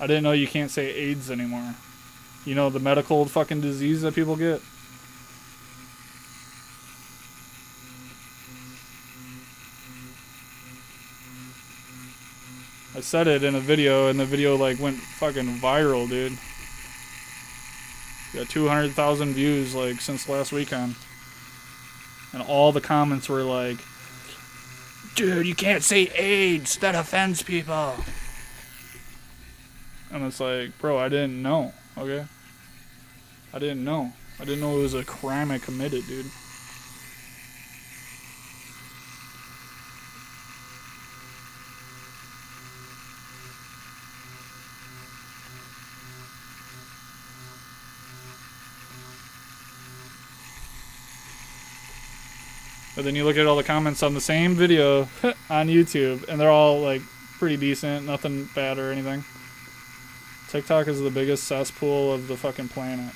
I didn't know you can't say AIDS anymore. You know, the medical fucking disease that people get? I said it in a video, and the video, like, went fucking viral, dude. Got 200,000 views, like, since last weekend. And all the comments were like, dude, you can't say AIDS. That offends people. And it's like, bro, I didn't know, okay? I didn't know. I didn't know it was a crime I committed, dude. But then you look at all the comments on the same video on YouTube, and they're all like pretty decent, nothing bad or anything. TikTok is the biggest cesspool of the fucking planet.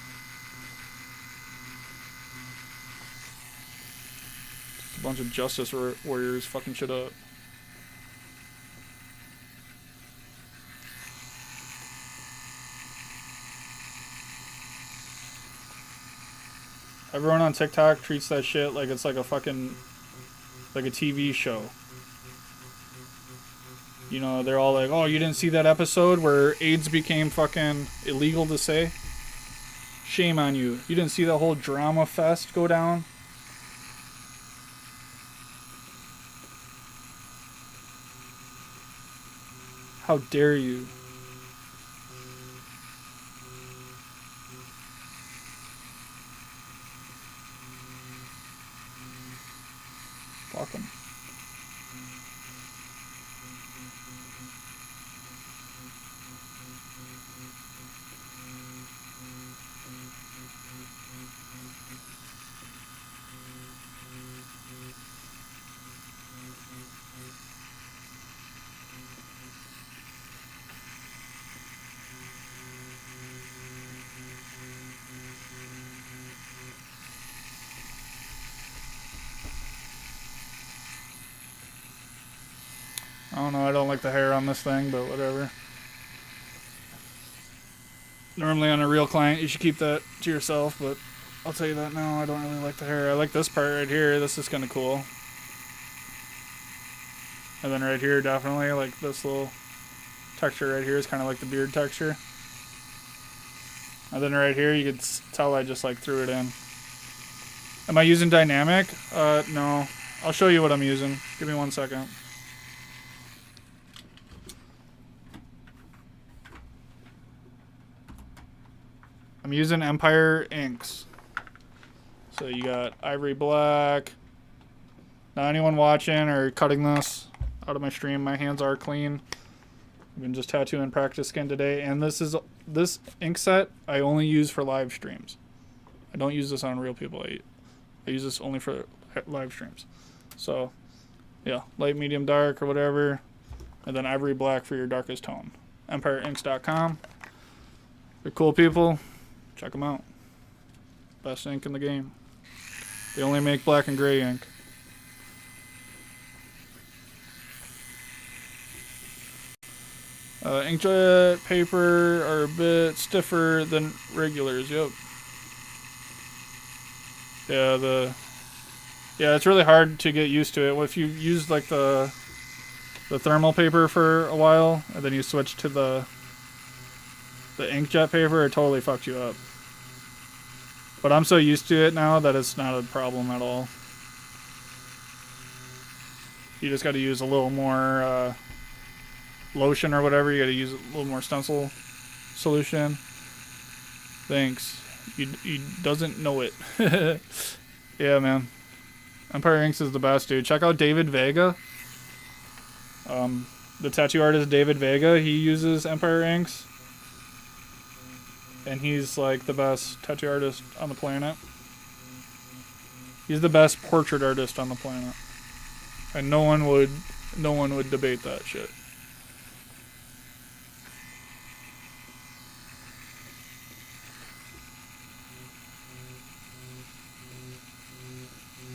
Just a bunch of justice warriors fucking shit up. Everyone on TikTok treats that shit like it's like a fucking, like a TV show. You know, they're all like, oh, you didn't see that episode where AIDS became fucking illegal to say? Shame on you. You didn't see that whole drama fest go down? How dare you? Fuck 'em. I don't know, I don't like the hair on this thing, but whatever. Normally on a real client, you should keep that to yourself, but I'll tell you that now, I don't really like the hair. I like this part right here, this is kind of cool. And then right here, definitely, like this little texture right here is kind of like the beard texture. And then right here, you can tell I just like threw it in. Am I using dynamic? No. I'll show you what I'm using. Give me 1 second. I'm using Empire inks. So you got ivory black. Now anyone watching or cutting this out of my stream, my hands are clean. I've been just tattooing practice skin today, and this ink set I only use for live streams. I don't use this on real people. I use this only for live streams. So yeah, light, medium, dark, or whatever, and then ivory black for your darkest tone. EmpireInks.com. They're cool people. Check them out. Best ink in the game. They only make black and gray ink. Inkjet paper are a bit stiffer than regulars. Yep. Yeah, it's really hard to get used to it. If you use like the thermal paper for a while and then you switch to the inkjet paper, it totally fucked you up. But I'm so used to it now that it's not a problem at all. You just got to use a little more lotion or whatever. You got to use a little more stencil solution. Thanks. You doesn't know it. Yeah, man. Empire Inks is the best, dude. Check out David Vega. The tattoo artist David Vega, he uses Empire Inks. And he's like the best tattoo artist on the planet. He's the best portrait artist on the planet. And no one would debate that shit.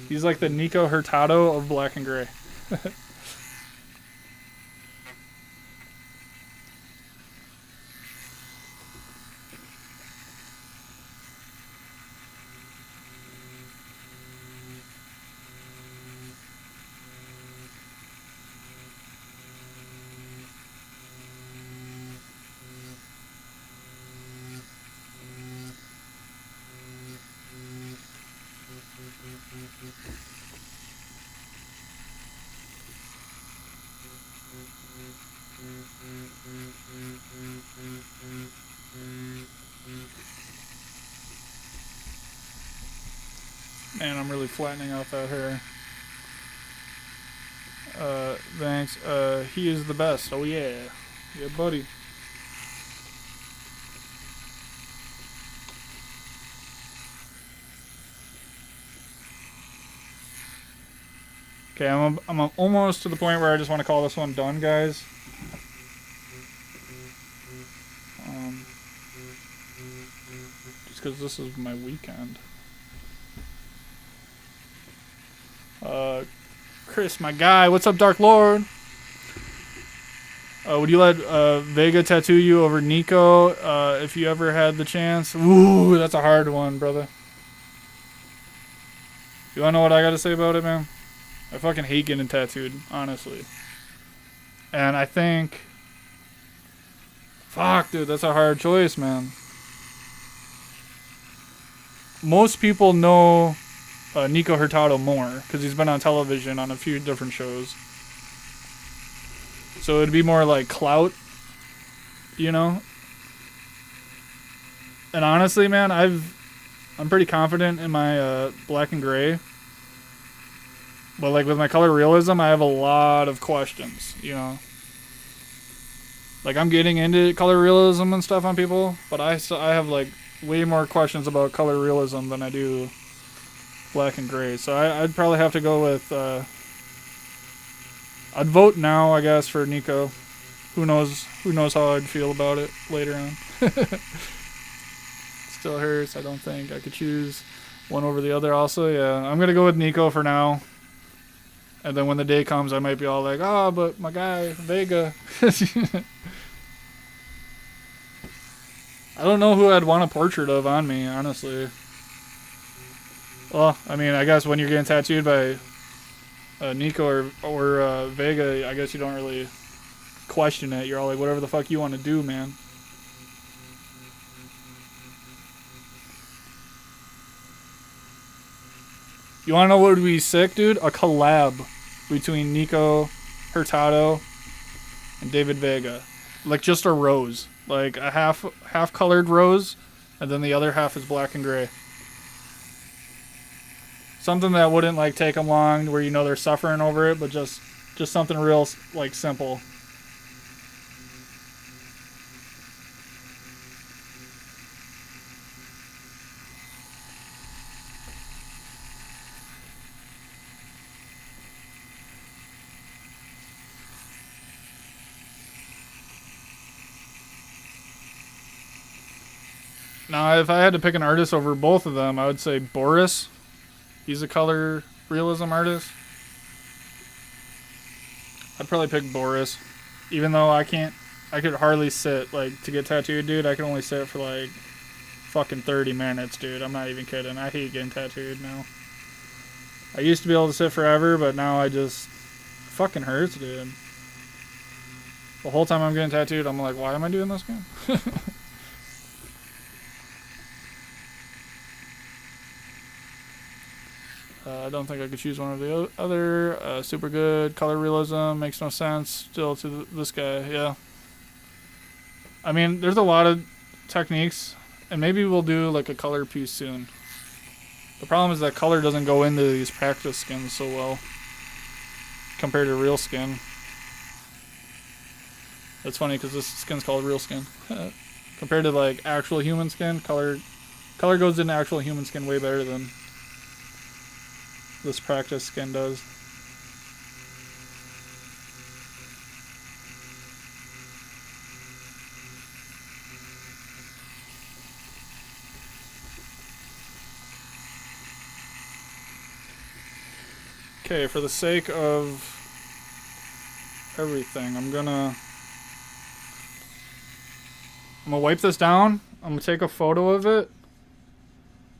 He's like the Nico Hurtado of black and gray. Man, I'm really flattening out that hair. Thanks. He is the best. Oh yeah. Yeah, buddy. Okay, I'm almost to the point where I just want to call this one done, guys. Just because this is my weekend. Chris, my guy, what's up, Dark Lord? Would you let Vega tattoo you over Nico if you ever had the chance? Ooh, that's a hard one, brother. You wanna know what I gotta say about it, man? I fucking hate getting tattooed, honestly. And I think... Fuck, dude, that's a hard choice, man. Most people know Nico Hurtado more, because he's been on television on a few different shows. So it'd be more like clout, you know? And honestly, man, I'm pretty confident in my black and gray. But like with my color realism, I have a lot of questions, you know? Like I'm getting into color realism and stuff on people, but I have like way more questions about color realism than I do black and gray. So I'd probably have to go with... I'd vote now, I guess, for Nico. Who knows how I'd feel about it later on. Still hurts. I don't think I could choose one over the other also. Yeah, I'm going to go with Nico for now. And then when the day comes, I might be all like, oh, but my guy, Vega. I don't know who I'd want a portrait of on me, honestly. Well, I mean, I guess when you're getting tattooed by Nico or Vega, I guess you don't really question it. You're all like, whatever the fuck you want to do, man. You want to know what would be sick, dude? A collab between Nico Hurtado and David Vega. Like just a rose. Like a half colored rose, and then the other half is black and gray. Something that wouldn't like take them long, where you know they're suffering over it, but just something real like simple. Now, if I had to pick an artist over both of them, I would say Boris. He's a color realism artist. I'd probably pick Boris. Even though I could hardly sit, like, to get tattooed, dude. I can only sit for, like, fucking 30 minutes, dude. I'm not even kidding. I hate getting tattooed now. I used to be able to sit forever, but now I just... fucking hurts, dude. The whole time I'm getting tattooed, I'm like, why am I doing this again? I don't think I could choose one or the other. Super good. Color realism makes no sense. Still to this guy, yeah. I mean, there's a lot of techniques, and maybe we'll do like a color piece soon. The problem is that color doesn't go into these practice skins so well compared to real skin. That's funny because this skin's called real skin. Compared to like actual human skin, color goes into actual human skin way better than this practice skin does. Okay, for the sake of everything, I'm gonna wipe this down. I'm gonna take a photo of it.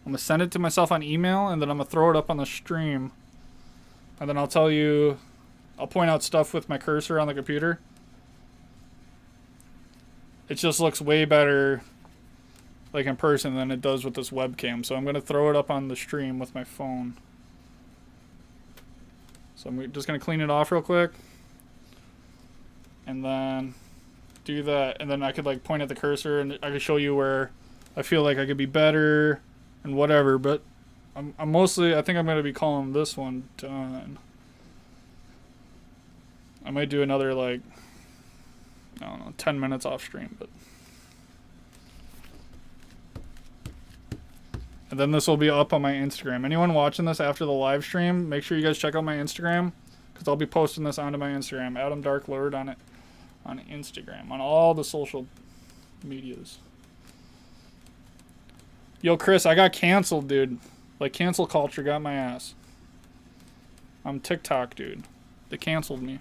I'm gonna send it to myself on email, and then I'm gonna throw it up on the stream. And then I'll tell you, I'll point out stuff with my cursor on the computer. It just looks way better like in person than it does with this webcam. So I'm gonna throw it up on the stream with my phone. So I'm just gonna clean it off real quick. And then do that, and then I could like point at the cursor and I could show you where I feel like I could be better and whatever, but I'm mostly, I think I'm going to be calling this one done. I might do another like, I don't know, 10 minutes off stream, but. And then this will be up on my Instagram. Anyone watching this after the live stream, make sure you guys check out my Instagram. because I'll be posting this onto my Instagram, Adam Dark Lord on it, on Instagram, on all the social medias. Yo, Chris, I got canceled, dude. Like, cancel culture got my ass. I'm TikTok, dude. They canceled me.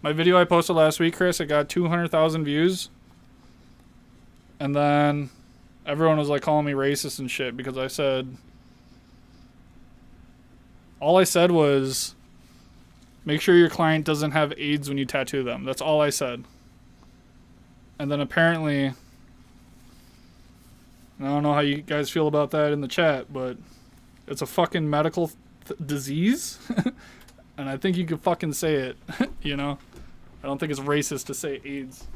My video I posted last week, Chris, it got 200,000 views. And then everyone was like calling me racist and shit because I said... All I said was, make sure your client doesn't have AIDS when you tattoo them. That's all I said. And then apparently... I don't know how you guys feel about that in the chat, but it's a fucking medical disease. And I think you could fucking say it, you know? I don't think it's racist to say AIDS.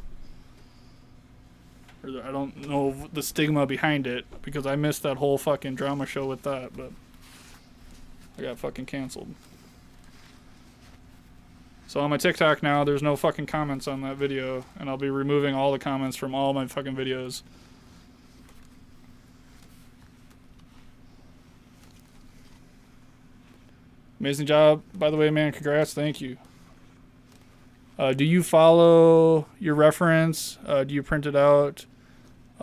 Or I don't know the stigma behind it, because I missed that whole fucking drama show with that, but I got fucking canceled. So on my TikTok now, there's no fucking comments on that video, and I'll be removing all the comments from all my fucking videos. Amazing job, by the way, man. Congrats. Thank you. Do you follow your reference? Do you print it out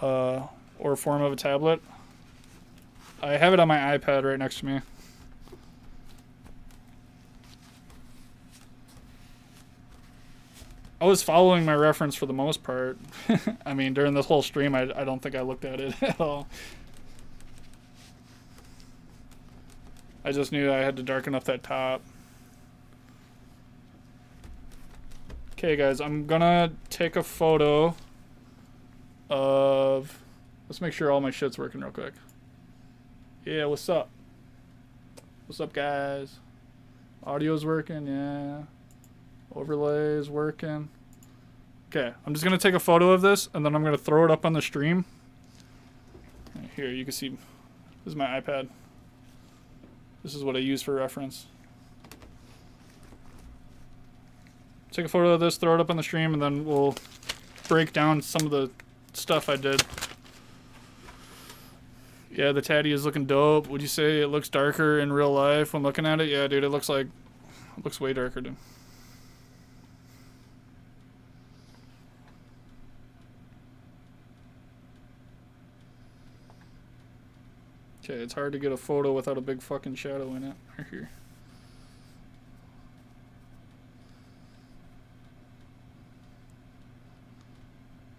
or form of a tablet? I have it on my iPad right next to me. I was following my reference for the most part. I mean, during this whole stream, I don't think I looked at it at all. I just knew I had to darken up that top. Okay, guys, I'm gonna take a photo of... Let's make sure all my shit's working real quick. Yeah, what's up? What's up, guys? Audio's working, yeah. Overlay's working. Okay, I'm just gonna take a photo of this, and then I'm gonna throw it up on the stream. Here, you can see. This is my iPad. This is what I use for reference. Take a photo of this, throw it up on the stream, and then we'll break down some of the stuff I did. Yeah, the tatty is looking dope. Would you say it looks darker in real life when looking at it? Yeah, dude, it looks way darker, dude. Okay, it's hard to get a photo without a big fucking shadow in it. Right here.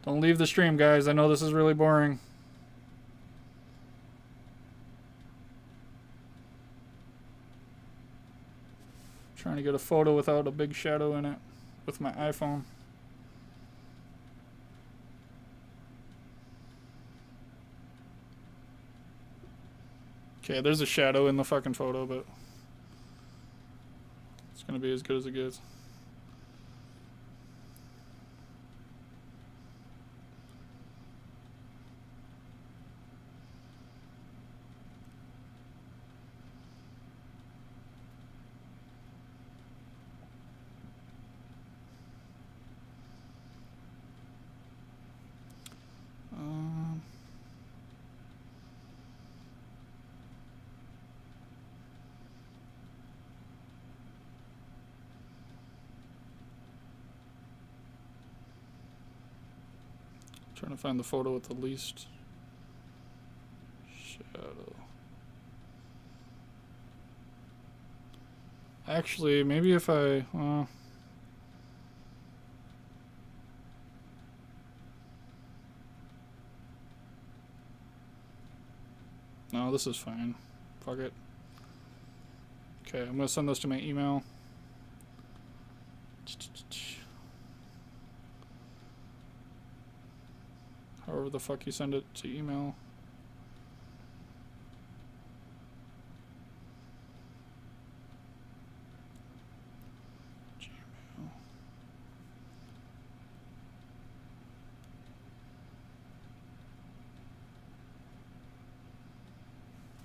Don't leave the stream, guys. I know this is really boring. Trying to get a photo without a big shadow in it with my iPhone. Okay, there's a shadow in the fucking photo, but it's gonna be as good as it gets. Trying to find the photo with the least shadow. Actually, maybe if I... no, this is fine. Fuck it. Okay, I'm gonna send this to my email. However the fuck you send it to email. Gmail.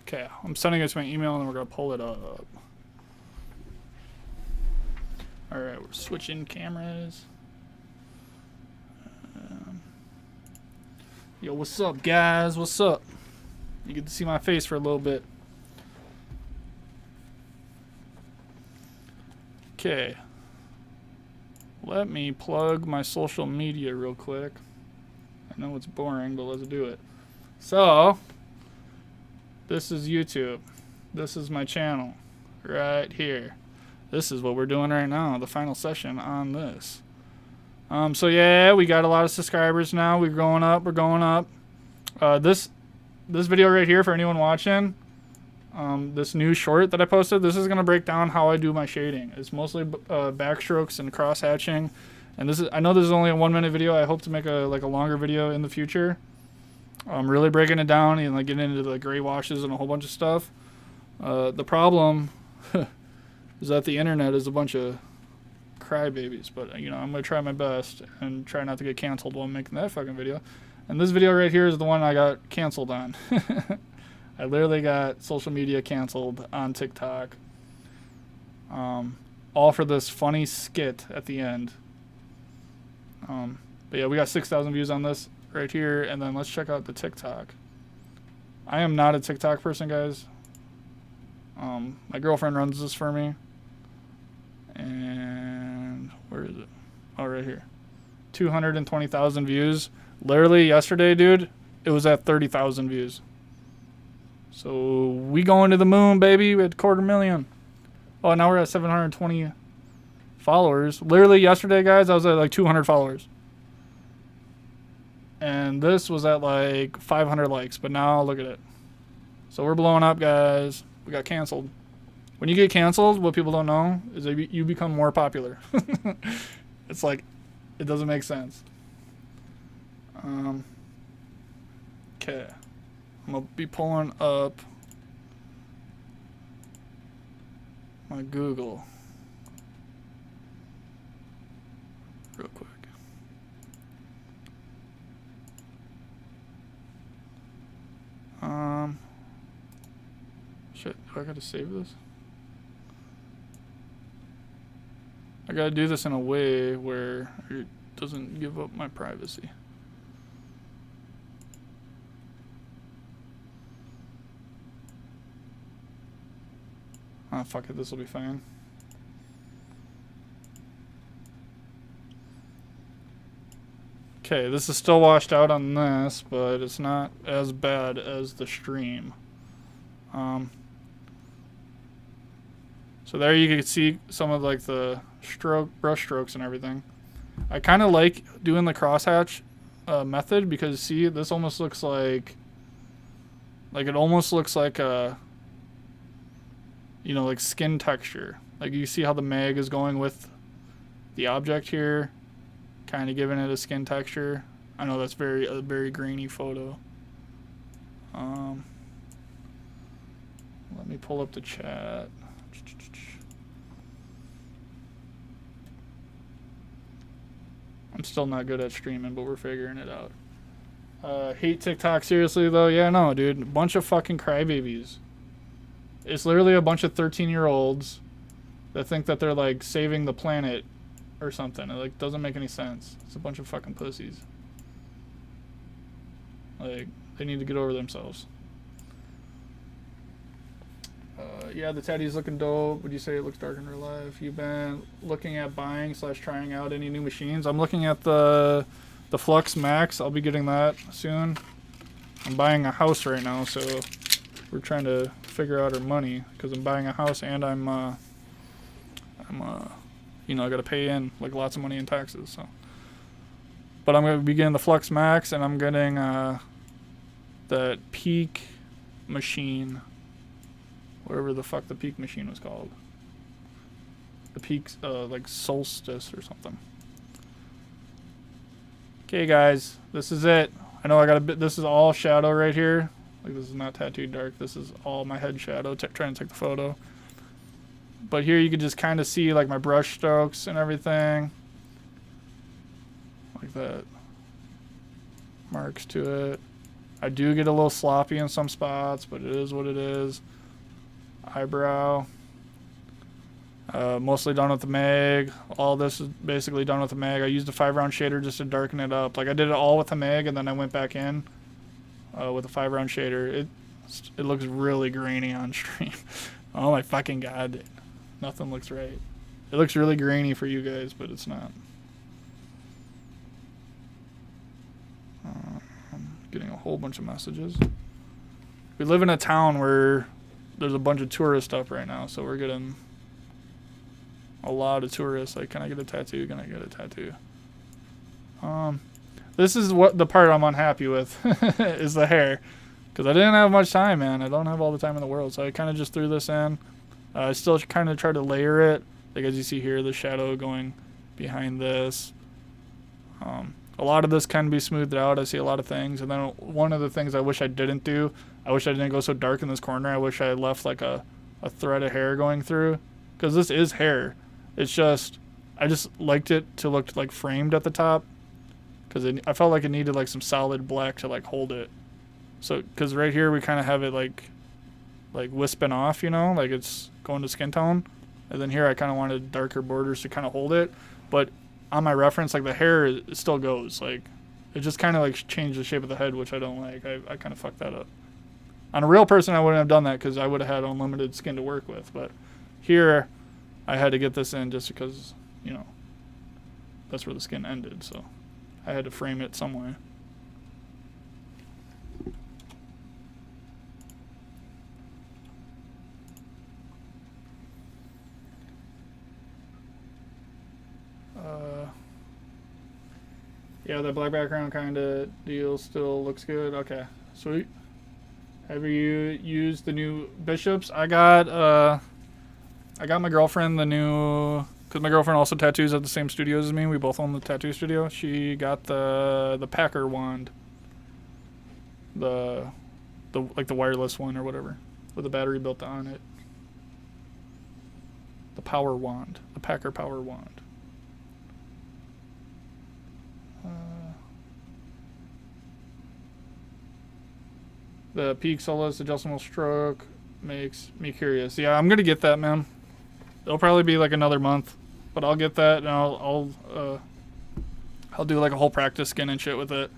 Okay, I'm sending it to my email and then we're gonna pull it up. Alright, we're switching cameras. Yo, what's up, guys? What's up? You get to see my face for a little bit. Okay. Let me plug my social media real quick. I know it's boring, but let's do it. So, this is YouTube. This is my channel right here. This is what we're doing right now, the final session on this. So yeah, we got a lot of subscribers now. We're going up. We're going up. This video right here, for anyone watching, this new short that I posted, this is gonna break down how I do my shading. It's mostly backstrokes and cross hatching, and I know this is only a 1 minute video. I hope to make a longer video in the future. I'm really breaking it down and like getting into the gray washes and a whole bunch of stuff. The problem is that the internet is a bunch of crybabies, but you know, I'm gonna try my best and try not to get canceled while I'm making that fucking video. And this video right here is the one I got canceled on. I literally got social media canceled on TikTok. All for this funny skit at the end. But yeah, we got 6,000 views on this right here, and then let's check out the TikTok. I am not a TikTok person, guys. My girlfriend runs this for me. And where is it? Oh, right here. 220,000 views. Literally yesterday, dude, it was at 30,000 views. So we going to the moon, baby, with 250,000. Oh, now we're at 720 followers. Literally yesterday, guys, I was at like 200 followers. And this was at like 500 likes, but now look at it. So we're blowing up, guys. We got canceled. When you get canceled, what people don't know is that you become more popular. It's like, it doesn't make sense. Okay. I'm going to be pulling up my Google real quick. Shit, do I gotta save this? I gotta do this in a way where it doesn't give up my privacy. Oh, fuck it, this will be fine. Okay, this is still washed out on this, but it's not as bad as the stream. So there you can see some of like the brush strokes and everything. I kind of like doing the crosshatch method because see, this almost looks like it almost looks like a, you know, like skin texture. Like you see how the mag is going with the object here, kind of giving it a skin texture. I know that's a very grainy photo. Let me pull up the chat. I'm still not good at streaming, but we're figuring it out. Hate TikTok seriously though? Yeah, no, dude. A bunch of fucking crybabies. It's literally a bunch of 13-year-olds that think that they're like saving the planet or something. It like doesn't make any sense. It's a bunch of fucking pussies. Like, they need to get over themselves. Yeah, the Teddy's looking dope. Would you say it looks dark in real life? You've been looking at buying / trying out any new machines? I'm looking at the Flux Max. I'll be getting that soon. I'm buying a house right now, so we're trying to figure out our money because I'm buying a house and I'm you know, I got to pay in like lots of money in taxes. So, but I'm gonna be getting the Flux Max and I'm getting that Peak machine. Whatever the fuck the Peak machine was called. The Peak, like Solstice or something. Okay, guys, this is it. I know I got a bit. This is all shadow right here. Like this is not tattooed dark. This is all my head shadow. Trying to take the photo. But here you can just kind of see like my brush strokes and everything. Like that. Marks to it. I do get a little sloppy in some spots, but it is what it is. Eyebrow. Mostly done with the mag. All this is basically done with the mag. I used a 5-round shader just to darken it up. Like I did it all with the mag and then I went back in with a 5-round shader. It looks really grainy on stream. Oh my fucking god. Nothing looks right. It looks really grainy for you guys, but it's not. I'm getting a whole bunch of messages. We live in a town where there's a bunch of tourists up right now, so we're getting a lot of tourists. Like, can I get a tattoo? Can I get a tattoo? This is what the part I'm unhappy with is the hair, because I didn't have much time, man. I don't have all the time in the world, so I kind of just threw this in. I still kind of try to layer it, like as you see here, the shadow going behind this. A lot of this can be smoothed out. I see a lot of things, and then one of the things I wish I didn't do, I wish I didn't go so dark in this corner. I wish I had left like a thread of hair going through, because this is hair. It's just, I just liked it to look like framed at the top, because I felt like it needed like some solid black to like hold it. So, because right here we kind of have it like wisping off, you know, like it's going to skin tone. And then here I kind of wanted darker borders to kind of hold it. But on my reference, like the hair it still goes. Like it just kind of like changed the shape of the head, which I don't like. I kind of fucked that up. On a real person, I wouldn't have done that because I would have had unlimited skin to work with. But here, I had to get this in just because, you know, that's where the skin ended. So I had to frame it some way. Yeah, the black background kind of deal still looks good. Okay, sweet. Have you used the new bishops? I got my girlfriend the new, because my girlfriend also tattoos at the same studios as me. We both own the tattoo studio. She got the Packer wand, the like the wireless one or whatever, with a battery built on it. The power wand, the Packer power wand. The Peak Solace adjustable stroke makes me curious. Yeah, I'm gonna get that, man. It'll probably be like another month, but I'll get that and I'll do like a whole practice skin and shit with it.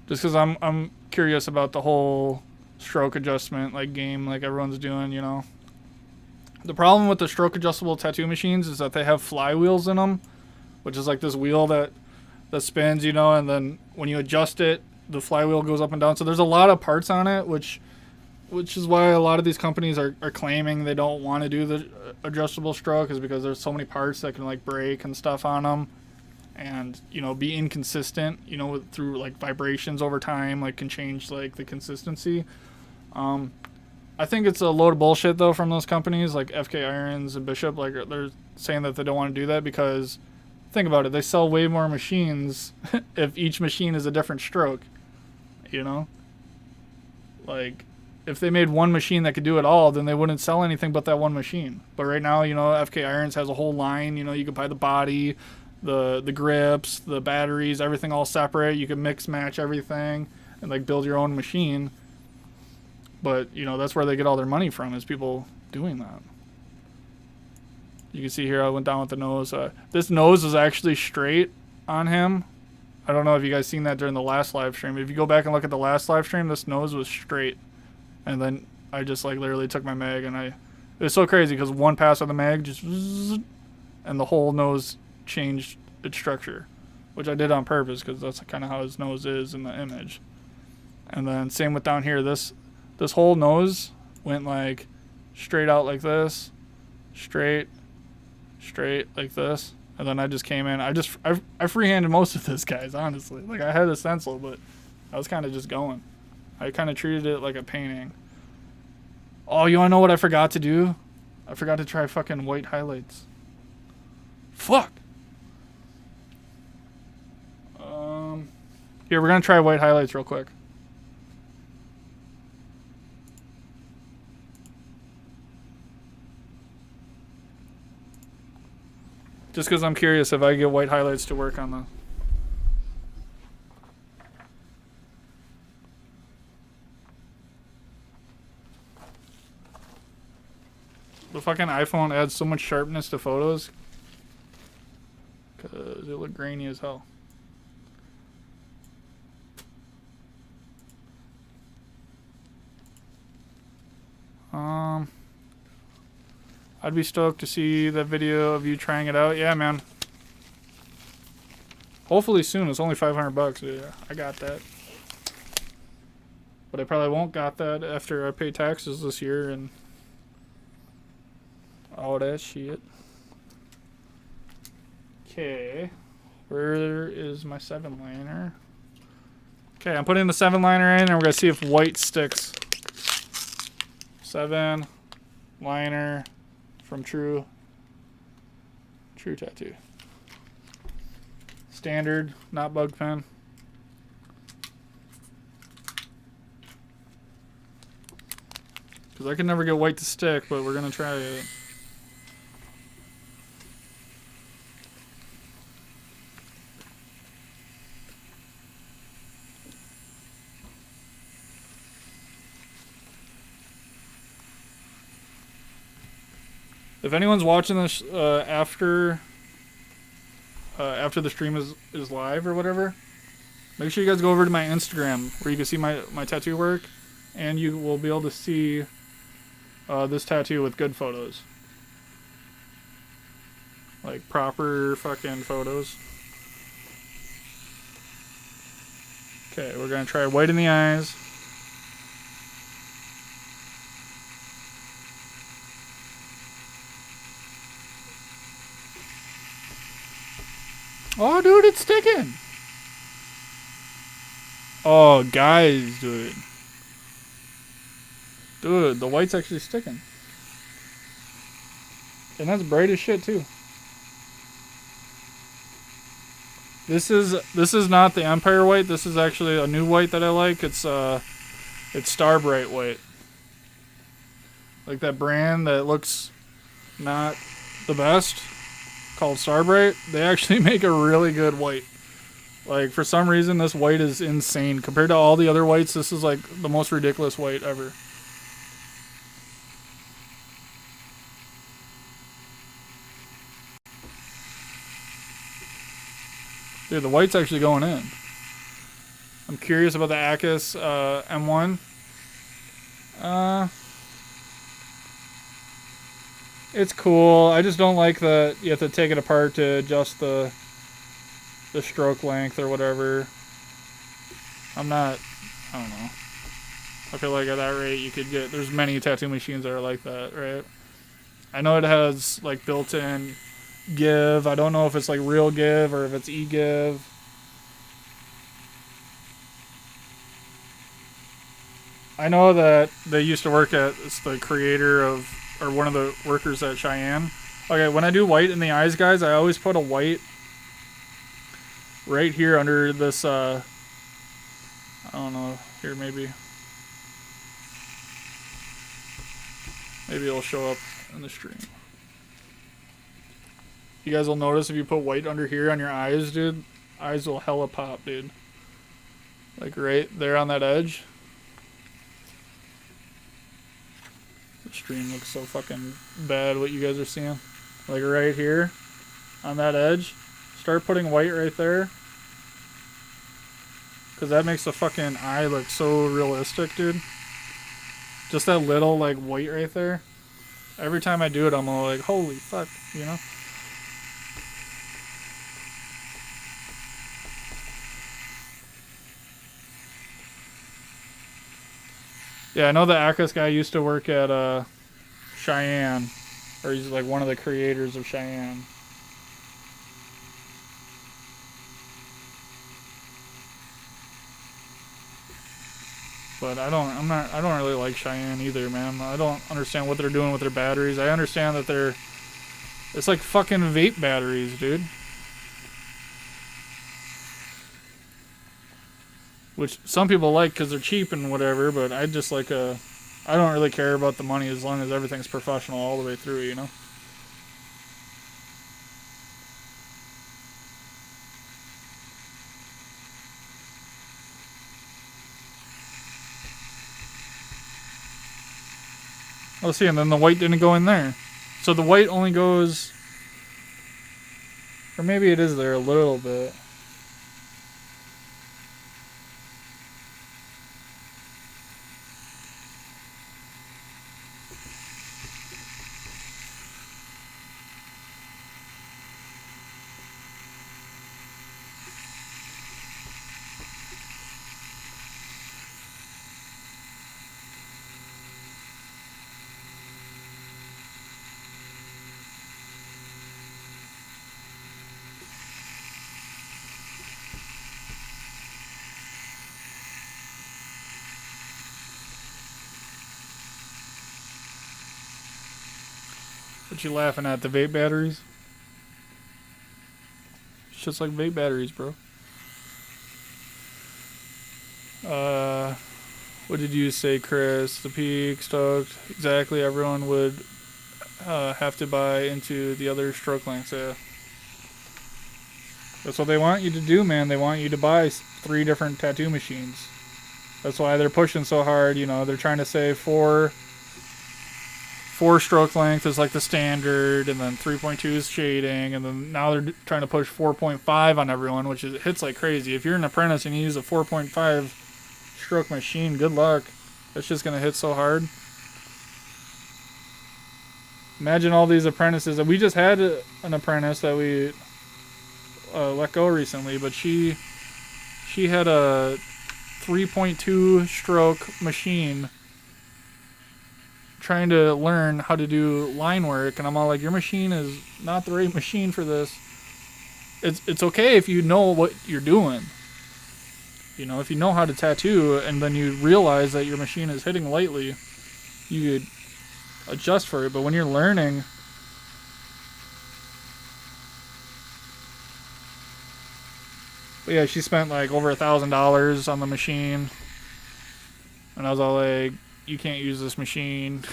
Just because I'm curious about the whole stroke adjustment like game like everyone's doing, you know. The problem with the stroke adjustable tattoo machines is that they have flywheels in them, which is like this wheel that spins, you know, and then when you adjust it, the flywheel goes up and down. So there's a lot of parts on it, which is why a lot of these companies are claiming they don't want to do the adjustable stroke, is because there's so many parts that can like break and stuff on them, and you know, be inconsistent, you know, through like vibrations over time, like can change like the consistency. I think it's a load of bullshit though from those companies like FK Irons and Bishop. Like they're saying that they don't want to do that because think about it, they sell way more machines if each machine is a different stroke. You know, like if they made one machine that could do it all, then they wouldn't sell anything but that one machine. But right now, you know, FK Irons has a whole line. You know, you can buy the body, the grips, the batteries, everything all separate. You can mix match everything and like build your own machine. But you know, that's where they get all their money from, is people doing that. You can see here I went down with the nose. This nose is actually straight on him. I don't know if you guys seen that during the last live stream. If you go back and look at the last live stream, this nose was straight. And then I just like literally took my mag and it was so crazy because one pass of the mag just and the whole nose changed its structure, which I did on purpose because that's kind of how his nose is in the image. And then same with down here. This whole nose went like straight out like this, straight like this. And then I just came in. I freehanded most of this, guys, honestly. Like, I had a stencil, but I was kind of just going. I kind of treated it like a painting. Oh, you want to know what I forgot to do? I forgot to try fucking white highlights. Fuck! Here, we're going to try white highlights real quick. Just because I'm curious if I get white highlights to work on the fucking iPhone adds so much sharpness to photos because they look grainy as hell. I'd be stoked to see that video of you trying it out. Yeah, man. Hopefully soon. It's only $500. Yeah, I got that. But I probably won't got that after I pay taxes this year and all that shit. Okay. Where is my 7-liner? Okay, I'm putting the 7-liner in and we're going to see if white sticks. 7-liner from True Tattoo. Standard, not bug pen. Because I can never get white to stick, but we're going to try it. If anyone's watching this after the stream is live or whatever, make sure you guys go over to my Instagram where you can see my tattoo work, and you will be able to see this tattoo with good photos. Like proper fucking photos. Okay, we're gonna try white in the eyes. Oh, dude, it's sticking. Oh, guys, dude. Dude, the white's actually sticking. And that's bright as shit, too. This is not the Empire white. This is actually a new white that I like. It's Star Bright white. Like that brand that looks not the best, called Star Bright. They actually make a really good white. Like, for some reason, this white is insane. Compared to all the other whites, this is like the most ridiculous white ever. Dude, the white's actually going in. I'm curious about the Akis M1. It's cool. I just don't like that you have to take it apart to adjust the stroke length or whatever. I don't know. I feel like at that rate you could get, there's many tattoo machines that are like that, right? I know it has like built-in give. I don't know if it's like real give or if it's e-give. I know that they used to work at, it's the creator of, or one of the workers at Cheyenne. Okay, when I do white in the eyes, guys, I always put a white right here under this, I don't know, here maybe. Maybe it'll show up in the stream. You guys will notice if you put white under here on your eyes, dude, eyes will hella pop, dude. Like right there on that edge. The stream looks so fucking bad what you guys are seeing. Like right here on that edge. Start putting white right there. Because that makes the fucking eye look so realistic, dude. Just that little like white right there. Every time I do it, I'm all like, holy fuck, you know? Yeah, I know the Akis guy used to work at Cheyenne. Or he's like one of the creators of Cheyenne. But I don't really like Cheyenne either, man. I don't understand what they're doing with their batteries. I understand that it's like fucking vape batteries, dude. Which some people like because they're cheap and whatever, but I just like I don't really care about the money as long as everything's professional all the way through, you know? Let's see, and then the white didn't go in there. So the white only goes... Or maybe it is there a little bit. What you laughing at? The vape batteries? It's just like vape batteries, bro. What did you say, Chris? The peak, stoked. Exactly, everyone would have to buy into the other stroke lengths. Yeah. That's what they want you to do, man. They want you to buy 3 different tattoo machines. That's why they're pushing so hard. You know, they're trying to say 4 stroke length is like the standard, and then 3.2 is shading, and then now they're trying to push 4.5 on everyone, which hits like crazy. If you're an apprentice and you use a 4.5 stroke machine, good luck. That's just gonna hit so hard. Imagine all these apprentices. We just had an apprentice that we let go recently, but she had a 3.2 stroke machine trying to learn how to do line work, and I'm all like, your machine is not the right machine for this. It's okay if you know what you're doing. You know, if you know how to tattoo and then you realize that your machine is hitting lightly, you could adjust for it. But when you're learning, but yeah, she spent like over $1,000 on the machine, and I was all like, you can't use this machine.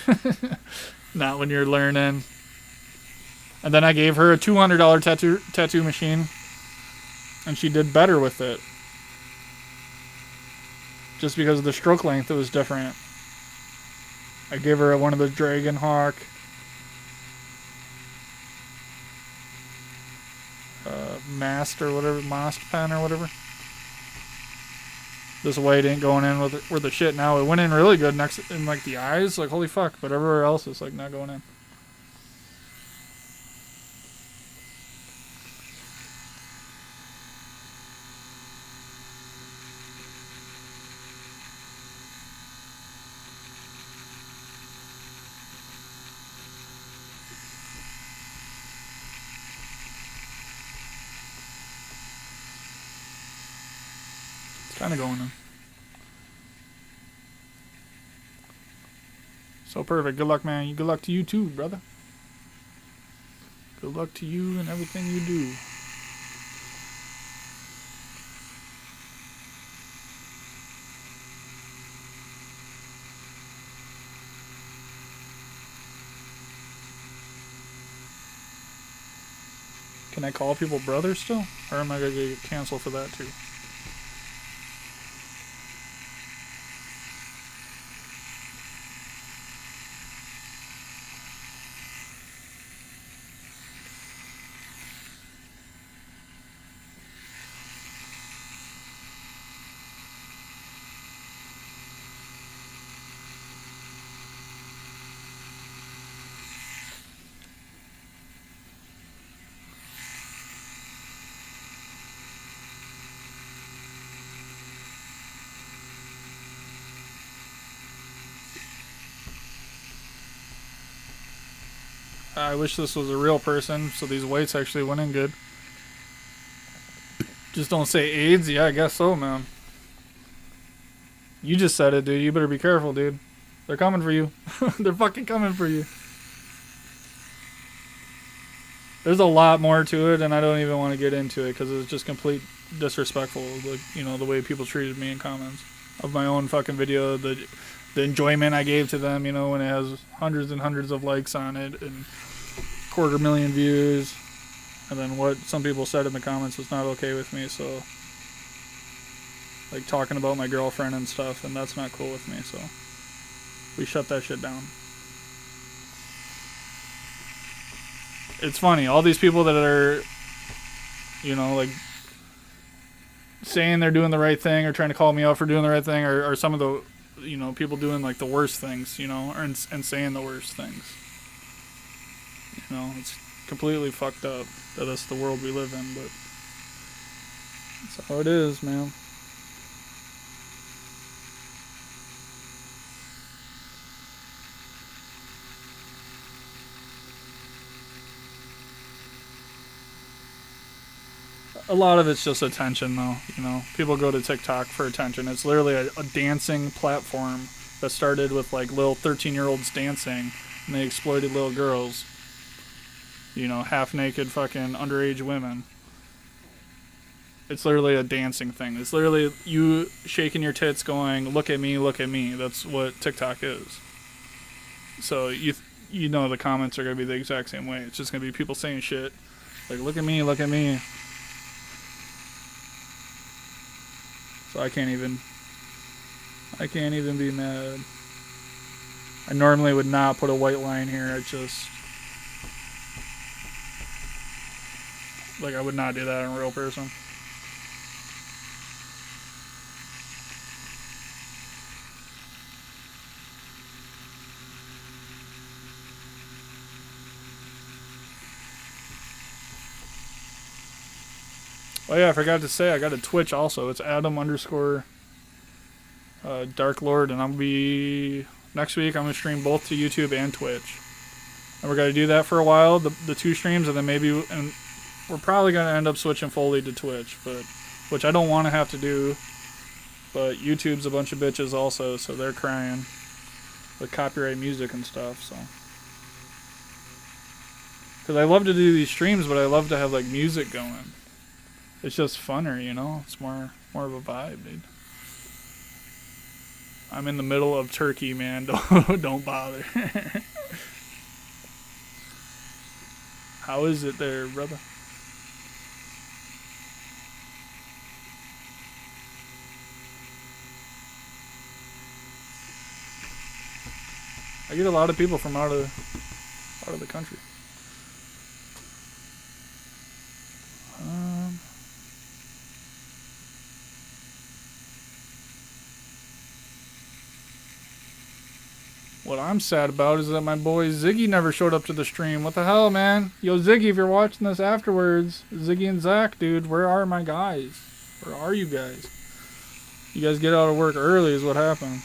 Not when you're learning. And then I gave her a $200 tattoo machine, and she did better with it. Just because of the stroke length, it was different. I gave her one of the Dragon Hawk Mast or whatever, Mast pen or whatever. This white ain't going in with the shit now. It went in really good next in like the eyes, like holy fuck, but everywhere else it's like not going in. Kind of going in. So perfect. Good luck, man. Good luck to you too, brother. Good luck to you and everything you do. Can I call people brother still? Or am I going to get canceled for that too? I wish this was a real person, so these whites actually went in good. Just don't say AIDS. Yeah, I guess so, man. You just said it, dude. You better be careful, dude. They're coming for you. They're fucking coming for you. There's a lot more to it, and I don't even want to get into it because it's just complete disrespectful. Like, you know, the way people treated me in comments of my own fucking video, the enjoyment I gave to them, you know, when it has hundreds and hundreds of likes on it and 250,000 views, and then what some people said in the comments was not okay with me. So, like, talking about my girlfriend and stuff, and that's not cool with me. So we shut that shit down. It's funny, all these people that are, you know, like saying they're doing the right thing or trying to call me out for doing the right thing are some of the, you know, people doing like the worst things, you know, and saying the worst things. You know, it's completely fucked up that that's the world we live in, but that's how it is, man. A lot of it's just attention, though. You know, people go to TikTok for attention. It's literally a dancing platform that started with like little 13-year-olds dancing, and they exploited little girls. you know, half naked fucking underage women. It's literally a dancing thing. It's literally you shaking your tits going, look at me, look at me. That's what TikTok is. So you know the comments are going to be the exact same way. It's just going to be people saying shit like, look at me, look at me. So I can't even be mad. I normally would not put a white line here. I would not do that in a real person. Oh yeah, I forgot to say I got a Twitch also. It's Adam _ Dark Lord, and next week I'm gonna stream both to YouTube and Twitch. And we're gonna do that for a while, the two streams, and then we're probably gonna end up switching fully to Twitch, which I don't want to have to do. But YouTube's a bunch of bitches also, so they're crying with copyright music and stuff. So, because I love to do these streams, but I love to have like music going. It's just funner, you know? It's more of a vibe, dude. I'm in the middle of Turkey, man. Don't bother. How is it there, brother? I get a lot of people from out of the country. What I'm sad about is that my boy Ziggy never showed up to the stream. What the hell, man? Yo, Ziggy, if you're watching this afterwards, Ziggy and Zach, dude, where are my guys? Where are you guys? You guys get out of work early is what happened.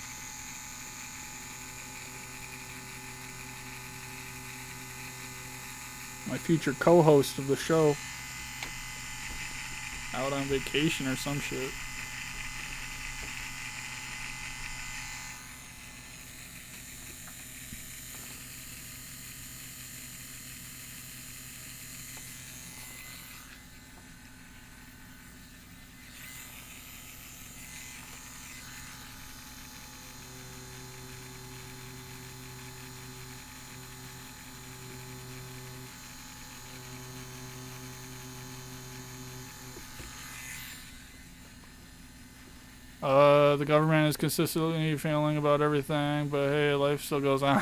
My future co-host of the show. Out on vacation or some shit. The government is consistently failing about everything, but hey, life still goes on.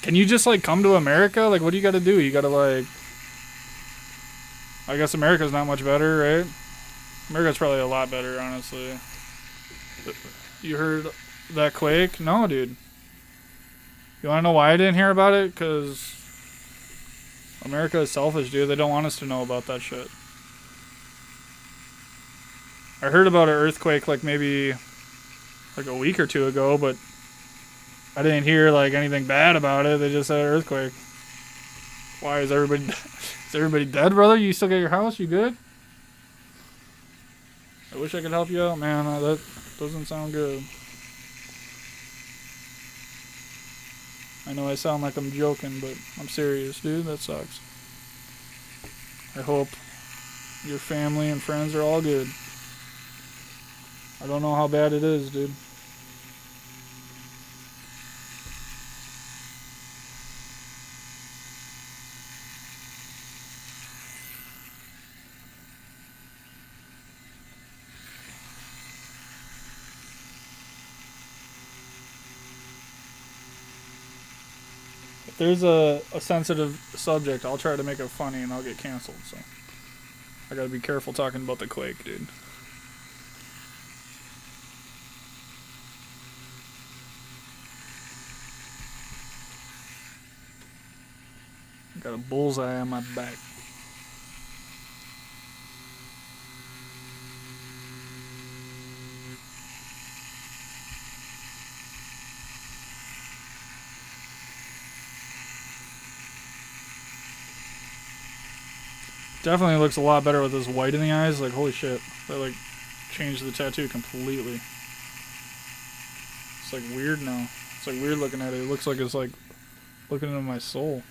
Can you just, like, come to America? Like, what do you gotta do? You gotta, like... I guess America's not much better, right? America's probably a lot better, honestly. You heard that quake? No, dude. You wanna know why I didn't hear about it? Because America is selfish, dude. They don't want us to know about that shit. I heard about an earthquake like maybe like a week or two ago, but I didn't hear like anything bad about it. They just said earthquake. Why is everybody dead, brother? You still got your house? You good? I wish I could help you out, man. That doesn't sound good. I know I sound like I'm joking, but I'm serious, dude. That sucks. I hope your family and friends are all good. I don't know how bad it is, dude. If there's a sensitive subject, I'll try to make it funny and I'll get canceled, so I gotta be careful talking about the quake, dude. Got a bullseye on my back. Definitely looks a lot better with this white in the eyes. Like, holy shit. That, like, changed the tattoo completely. It's, like, weird now. It's, like, weird looking at it. It looks like it's, like, looking into my soul.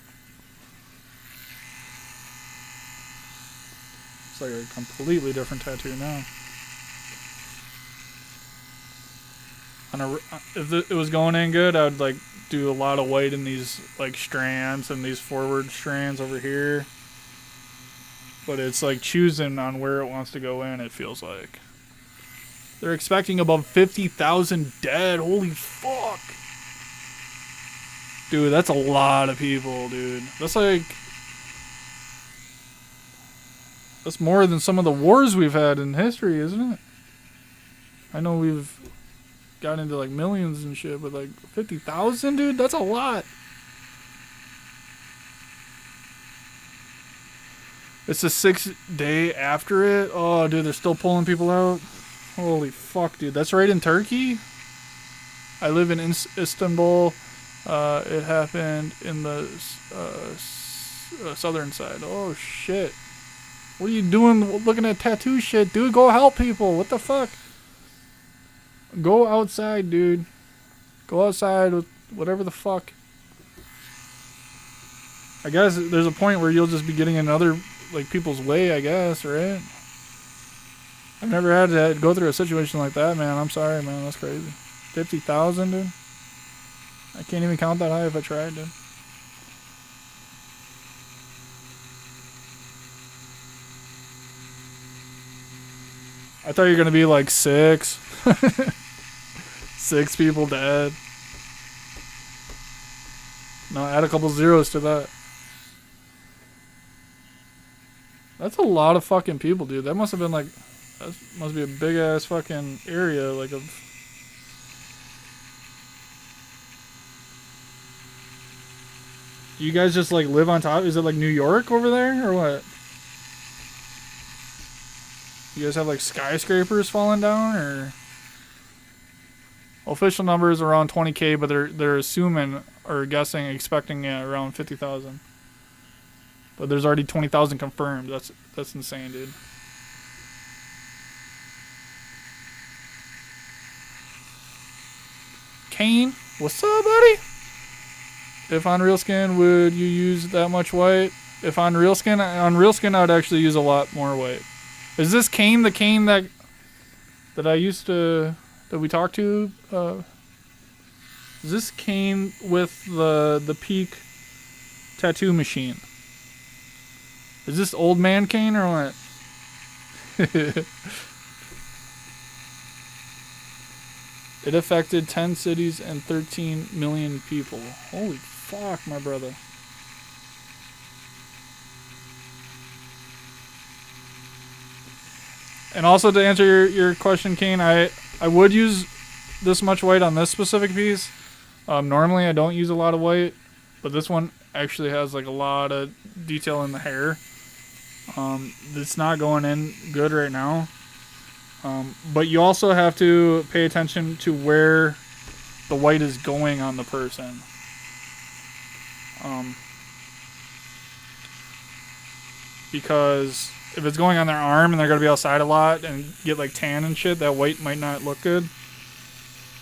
Looks like a completely different tattoo now. If it was going in good, I would like do a lot of white in these like strands and these forward strands over here. But it's like choosing on where it wants to go in, it feels like. They're expecting above 50,000 dead. Holy fuck. Dude, that's a lot of people, dude. That's like... That's more than some of the wars we've had in history, isn't it? I know we've got into like millions and shit, but like 50,000, dude? That's a lot. It's the 6th day after it. Oh, dude, they're still pulling people out. Holy fuck, dude. That's right in Turkey? I live in Istanbul. It happened in the southern side. Oh, shit. What are you doing looking at tattoo shit, dude? Go help people. What the fuck? Go outside, dude. Go outside with whatever the fuck. I guess there's a point where you'll just be getting in other like people's way, I guess, right? I've never had to go through a situation like that, man. I'm sorry, man. That's crazy. 50,000, dude? I can't even count that high if I tried, dude. I thought you were going to be like 6. 6 people dead. No, add a couple zeros to that. That's a lot of fucking people, dude. That must have been like... That must be a big ass fucking area, like of... Do you guys just like live on top? Is it like New York over there, or what? You guys have like skyscrapers falling down, or... Official numbers around 20K, but they're assuming, or guessing, expecting around 50,000. But there's already 20,000 confirmed. That's insane, dude. Kane, what's up, buddy? If on real skin, would you use that much white? If on real skin, I would actually use a lot more white. Is this Kane the Kane that I used to, that we talked to? Is this Kane with the Peak tattoo machine? Is this old man Kane or what? It affected 10 cities and 13 million people. Holy fuck, my brother. And also to answer your question, Kane, I would use this much white on this specific piece. Normally I don't use a lot of white, but this one actually has like a lot of detail in the hair. It's not going in good right now. But you also have to pay attention to where the white is going on the person. Because if it's going on their arm and they're going to be outside a lot and get like tan and shit, that white might not look good.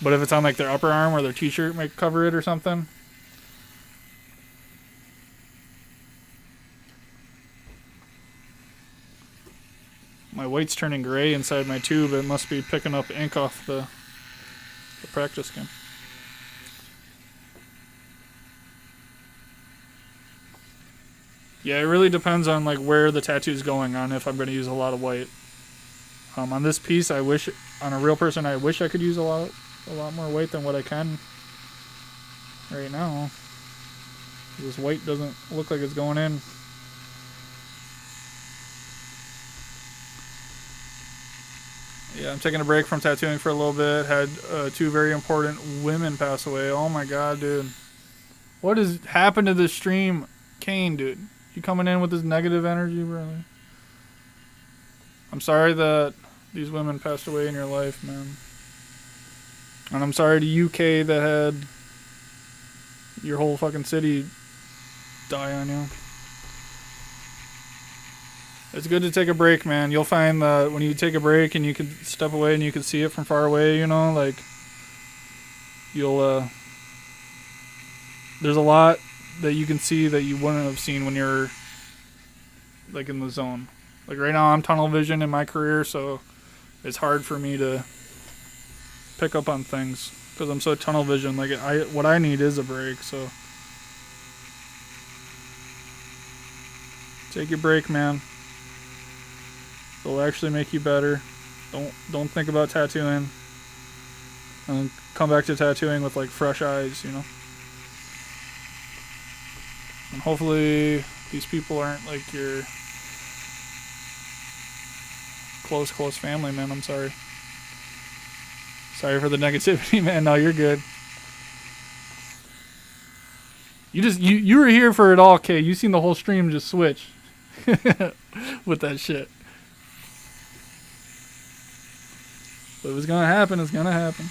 But if it's on like their upper arm or their t-shirt might cover it or something. My white's turning gray inside my tube. It must be picking up ink off the practice skin. Yeah, it really depends on like where the tattoo's going on if I'm going to use a lot of white. On this piece, I wish, on a real person, I wish I could use a lot more white than what I can right now. This white doesn't look like it's going in. Yeah, I'm taking a break from tattooing for a little bit. Had 2 very important women pass away. Oh my god, dude. What has happened to this stream? Kane, dude. You coming in with this negative energy, brother? I'm sorry that these women passed away in your life, man. And I'm sorry to UK that had your whole fucking city die on you. It's good to take a break, man. You'll find that when you take a break and you can step away and you can see it from far away, you know, like, you'll, there's a lot that you can see that you wouldn't have seen when you're, like, in the zone. Like right now I'm tunnel vision in my career, so it's hard for me to pick up on things because I'm so tunnel vision. Like what I need is a break, so take your break, man. It'll actually make you better. Don't think about tattooing. And come back to tattooing with like fresh eyes, you know. And hopefully these people aren't like your close family, man. I'm sorry. Sorry for the negativity, man. No, you're good. You were here for it all, Kay. You seen the whole stream just switch with that shit. But if it's gonna happen, it's gonna happen.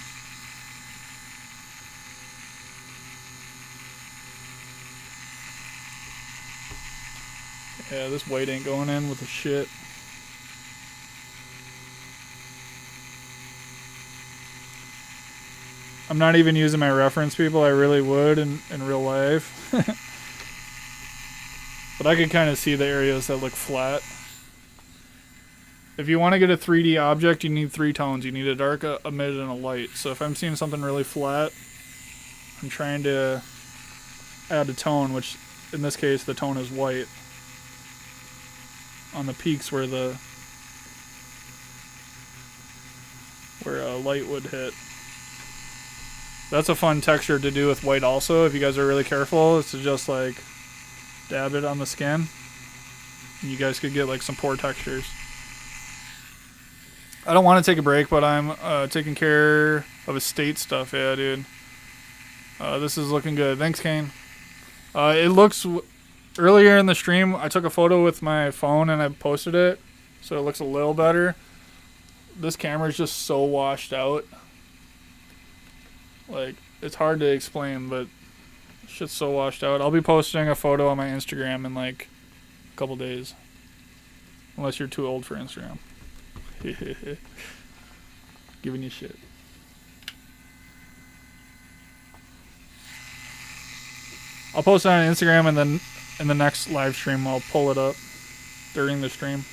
Yeah, this white ain't going in with the shit. I'm not even using my reference, people. I really would in real life. But I could kind of see the areas that look flat. If you want to get a 3D object, you need 3 tones. You need a dark, a mid, and a light. So if I'm seeing something really flat, I'm trying to add a tone, which in this case the tone is white. On the peaks where a light would hit. That's a fun texture to do with white also, if you guys are really careful, is to just like dab it on the skin. And you guys could get like some pore textures. I don't want to take a break, but I'm taking care of estate stuff. Yeah, dude. This is looking good. Thanks, Kane. It looks... Earlier in the stream, I took a photo with my phone and I posted it, so it looks a little better. This camera is just so washed out. Like, it's hard to explain, but shit's so washed out. I'll be posting a photo on my Instagram in like a couple days. Unless you're too old for Instagram. Giving you shit. I'll post it on Instagram and then in the next live stream I'll pull it up during the stream.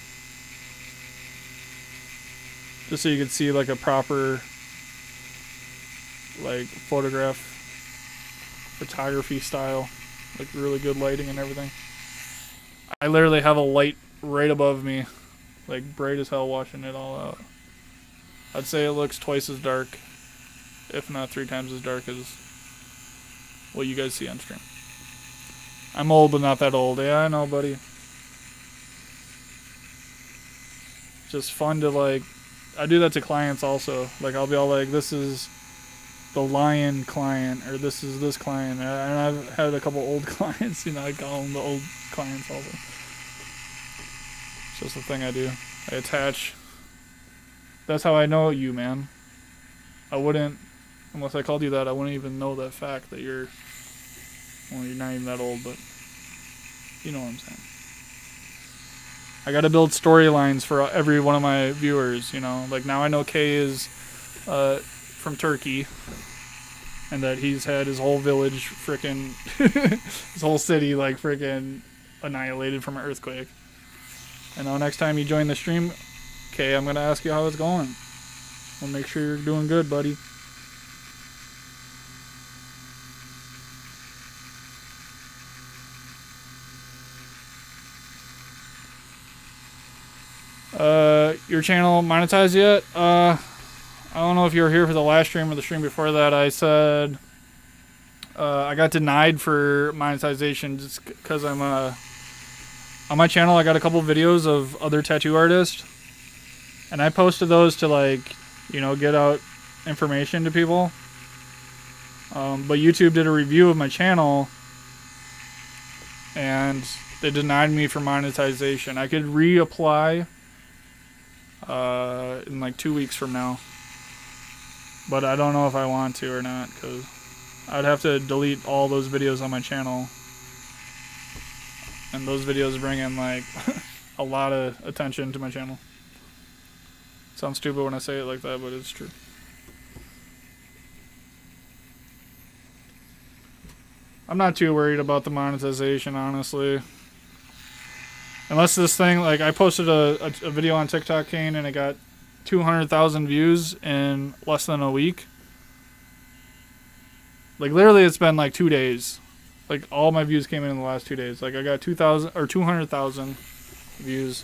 Just so you can see like a proper like photography style. Like really good lighting and everything. I literally have a light right above me. Like bright as hell, washing it all out. I'd say it looks twice as dark, if not 3 times as dark as what you guys see on stream. I'm old, but not that old. Yeah, I know, buddy. Just fun to like... I do that to clients also. Like, I'll be all like, this is the lion client, or this is this client. And I've had a couple old clients, you know, I call them the old clients also. It's just a thing I do. I attach. That's how I know you, man. I wouldn't, unless I called you that, I wouldn't even know that fact that you're... Well, you're not even that old, but you know what I'm saying. I gotta build storylines for every one of my viewers, you know. Like now I know Kay is from Turkey, and that he's had his whole village frickin' his whole city like frickin' annihilated from an earthquake. And now next time you join the stream, Kay, I'm gonna ask you how it's going. We'll make sure you're doing good, buddy. Your channel monetized yet? I don't know if you were here for the last stream or the stream before that. I said I got denied for monetization just because I'm on my channel. I got a couple videos of other tattoo artists, and I posted those to like, you know, get out information to people. But YouTube did a review of my channel, and they denied me for monetization. I could reapply in like 2 weeks from now, but I don't know if I want to or not, because I'd have to delete all those videos on my channel, and those videos bring in like a lot of attention to my channel. Sounds stupid when I say it like that, but it's true. I'm not too worried about the monetization, honestly. Unless this thing, like, I posted a video on TikTok, Kane, and it got 200,000 views in less than a week. Like, literally, it's been like 2 days. Like, all my views came in the last 2 days. Like, I got 200,000 views.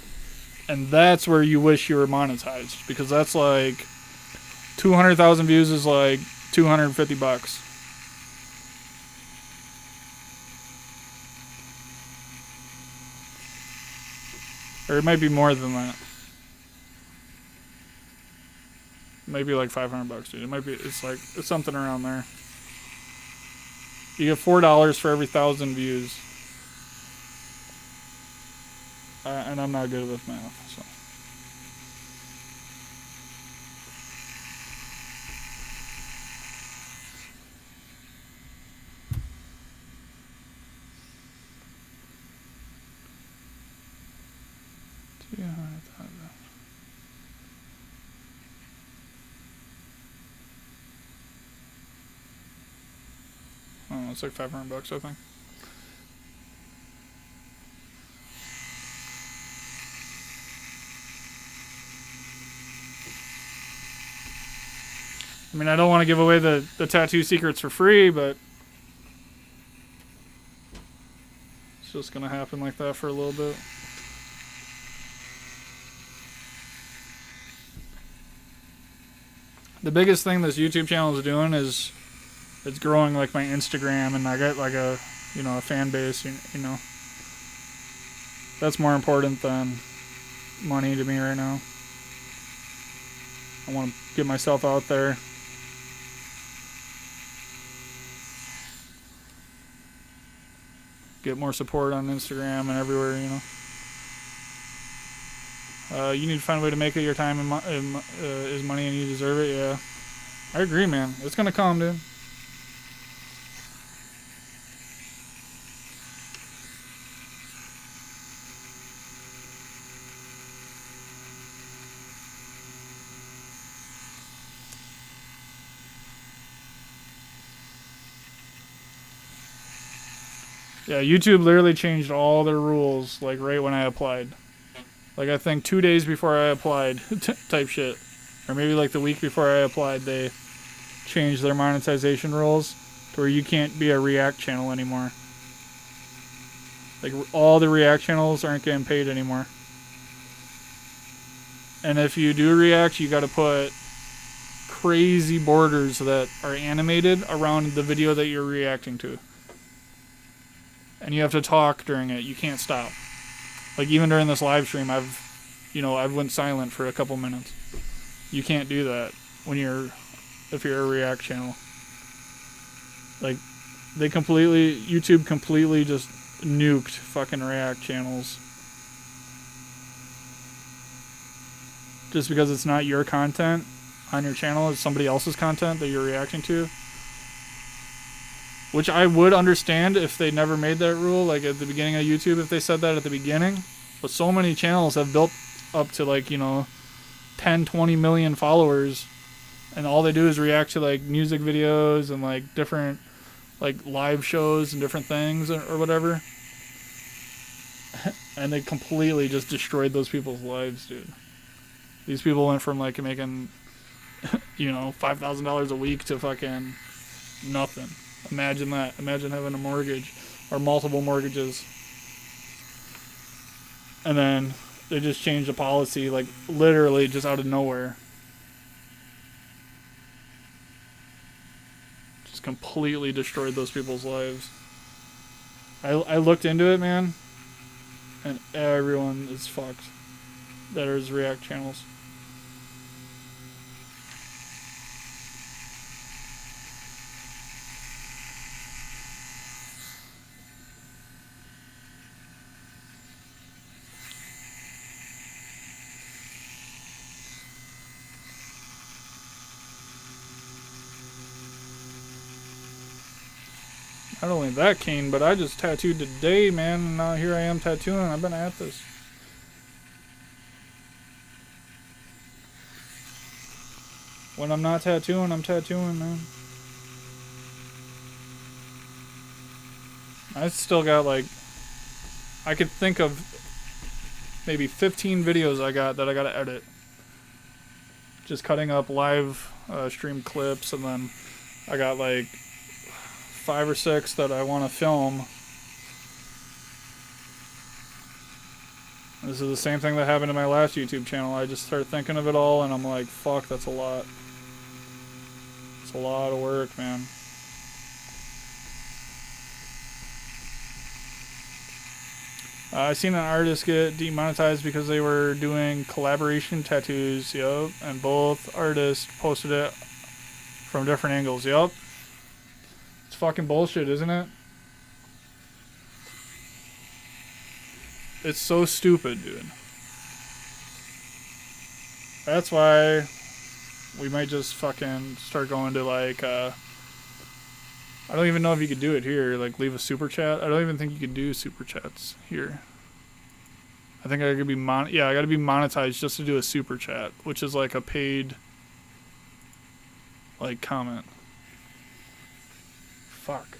And that's where you wish you were monetized. Because that's like, 200,000 views is like $250. Or it might be more than that. Maybe like $500, dude. It might be. It's something around there. You get $4 for every 1,000 views. And I'm not good with math, so. Oh, it's like $500, I think. I mean, I don't want to give away the tattoo secrets for free, but it's just going to happen like that for a little bit. The biggest thing this YouTube channel is doing is it's growing like my Instagram, and I got like a fan base, you know. That's more important than money to me right now. I want to get myself out there. Get more support on Instagram and everywhere, you know. You need to find a way to make it. Your time is money, and you deserve it. Yeah, I agree, man. It's gonna come, dude. Yeah, YouTube literally changed all their rules, like, right when I applied. Like, I think 2 days before I applied, type shit. Or maybe, like, the week before I applied, they changed their monetization rules to where you can't be a React channel anymore. Like, all the React channels aren't getting paid anymore. And if you do React, you gotta put crazy borders that are animated around the video that you're reacting to. And you have to talk during it. You can't stop. Like, even during this live stream, I've went silent for a couple minutes. You can't do that if you're a React channel. Like, YouTube completely just nuked fucking React channels. Just because it's not your content on your channel, it's somebody else's content that you're reacting to. Which I would understand if they never made that rule, like at the beginning of YouTube, if they said that at the beginning. But so many channels have built up to 10, 20 million followers, and all they do is react to like music videos and like different like live shows and different things or whatever. And they completely just destroyed those people's lives, dude. These people went from like making $5,000 a week to fucking nothing. Imagine that. Imagine having a mortgage or multiple mortgages. And then they just changed the policy, like, literally just out of nowhere. Just completely destroyed those people's lives. I looked into it, man, and everyone is fucked that is React channels. Not only that, Kane, but I just tattooed today, man, and now here I am tattooing. I've been at this. When I'm not tattooing, I'm tattooing, man. I still got, like, I could think of maybe 15 videos I got that I gotta edit. Just cutting up live stream clips, and then I got like 5 or 6 that I want to film. This is the same thing that happened to my last YouTube channel. I just start thinking of it all, and I'm like, fuck, that's a lot. It's a lot of work, man. I seen an artist get demonetized because they were doing collaboration tattoos, yep, and both artists posted it from different angles, yep. It's fucking bullshit, isn't it? It's so stupid, dude. That's why we might just fucking start going to like, I don't even know if you could do it here, like leave a super chat. I don't even think you could do super chats here. I think I could be I gotta be monetized just to do a super chat, which is like a paid, like, comment. Fuck.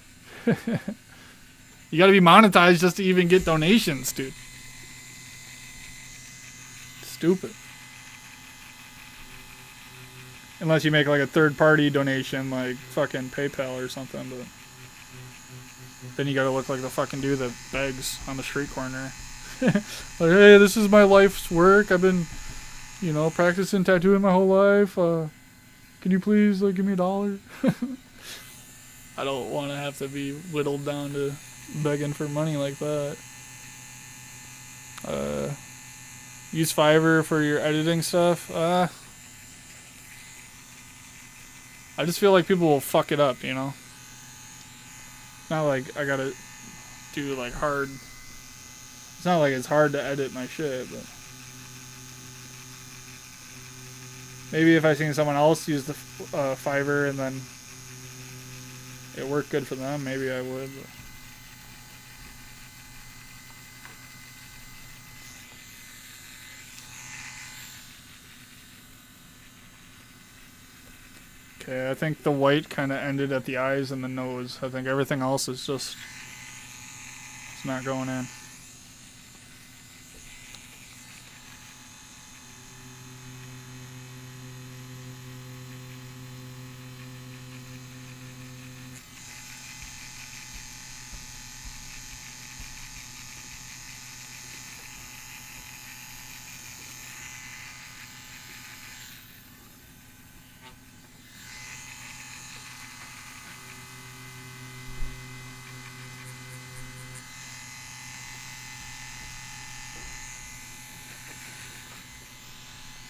You gotta be monetized just to even get donations, dude. Stupid. Unless you make like a third-party donation, like fucking PayPal or something, but then you gotta look like the fucking dude that begs on the street corner. Like, hey, this is my life's work. I've been, you know, practicing tattooing my whole life. Can you please like give me $1? I don't want to have to be whittled down to begging for money like that. Use Fiverr for your editing stuff. I just feel like people will fuck it up, you know? Not like I gotta do like hard. It's not like it's hard to edit my shit, but maybe if I seen someone else use the Fiverr and then it worked good for them, maybe I would. But. Okay, I think the white kind of ended at the eyes and the nose. I think everything else is just, it's not going in.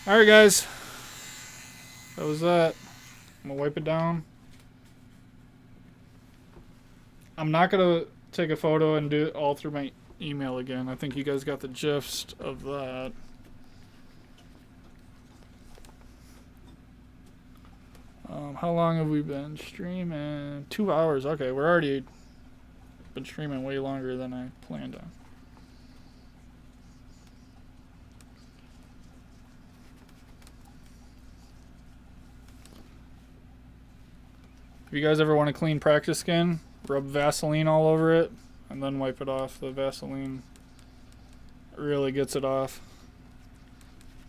Alright guys, that was that. I'm gonna wipe it down. I'm not gonna take a photo and do it all through my email again. I think you guys got the gist of that. How long have we been streaming? 2 hours. Okay, we're already been streaming way longer than I planned on. If you guys ever want to clean practice skin, rub Vaseline all over it and then wipe it off. The Vaseline really gets it off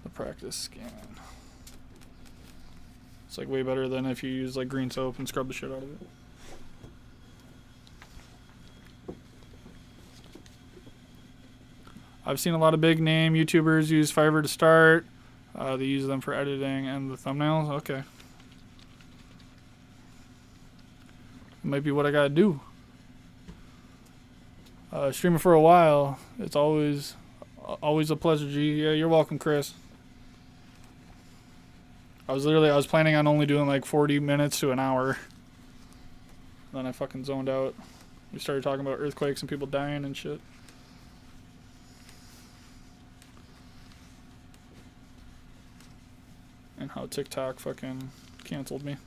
the practice skin. It's like way better than if you use like green soap and scrub the shit out of it. I've seen a lot of big name YouTubers use Fiverr to start. They use them for editing and the thumbnails. Okay. Might be what I gotta do. Streaming for a while. It's always a pleasure, G. Yeah, you're welcome, Chris. I was planning on only doing like 40 minutes to an hour. Then I fucking zoned out. We started talking about earthquakes and people dying and shit. And how TikTok fucking canceled me.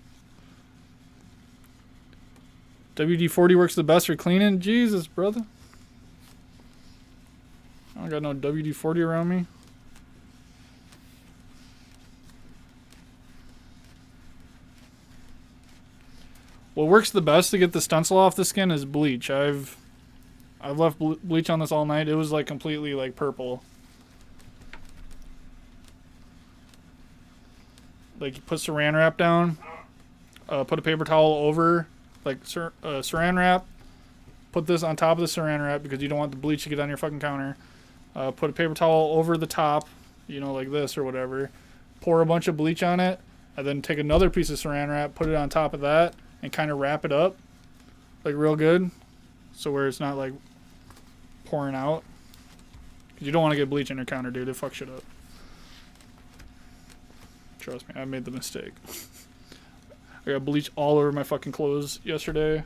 WD-40 works the best for cleaning? Jesus, brother. I don't got no WD-40 around me. What works the best to get the stencil off the skin is bleach. I've left bleach on this all night. It was like completely like purple. like you put saran wrap down, put a paper towel over, like saran wrap, put this on top of the saran wrap because you don't want the bleach to get on your fucking counter. Put a paper towel over the top, you know, like this or whatever. Pour a bunch of bleach on it, and then take another piece of saran wrap, put it on top of that, and kind of wrap it up, like real good, so where it's not like pouring out. Because you don't want to get bleach on your counter, dude. It fucks shit up. Trust me, I made the mistake. I got bleach all over my fucking clothes yesterday.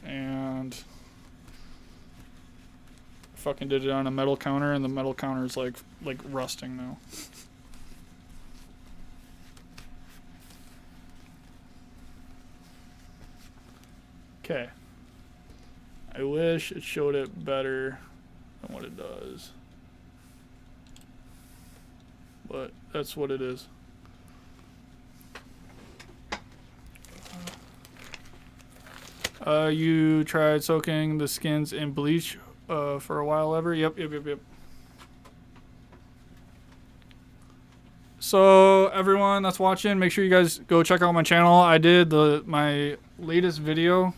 And I fucking did it on a metal counter, and the metal counter is like rusting now. Okay. I wish it showed it better than what it does. But that's what it is. You tried soaking the skins in bleach for a while ever? Yep. So everyone that's watching, make sure you guys go check out my channel. I did my latest video.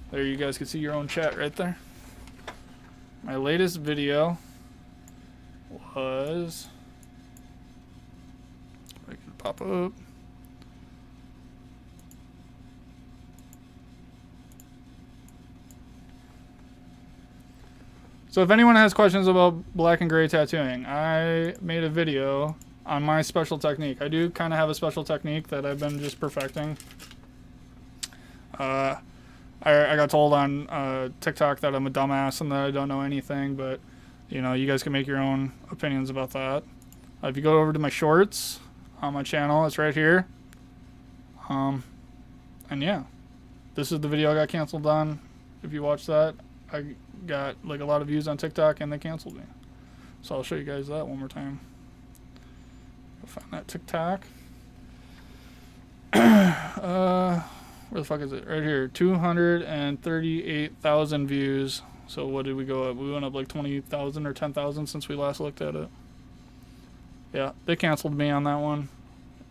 There, you guys can see your own chat right there. My latest video was, I can pop up. So if anyone has questions about black and gray tattooing, I made a video on my special technique. I do kind of have a special technique that I've been just perfecting. I got told on TikTok that I'm a dumbass and that I don't know anything, but you know, you guys can make your own opinions about that. If you go over to my shorts on my channel, it's right here. And yeah, this is the video I got canceled on. If you watch that, I got like a lot of views on TikTok and they canceled me. So I'll show you guys that one more time. Go find that TikTok. Where the fuck is it? Right here. 238,000 views. So what did we go up? We went up like 20,000 or 10,000 since we last looked at it. Yeah, they canceled me on that one.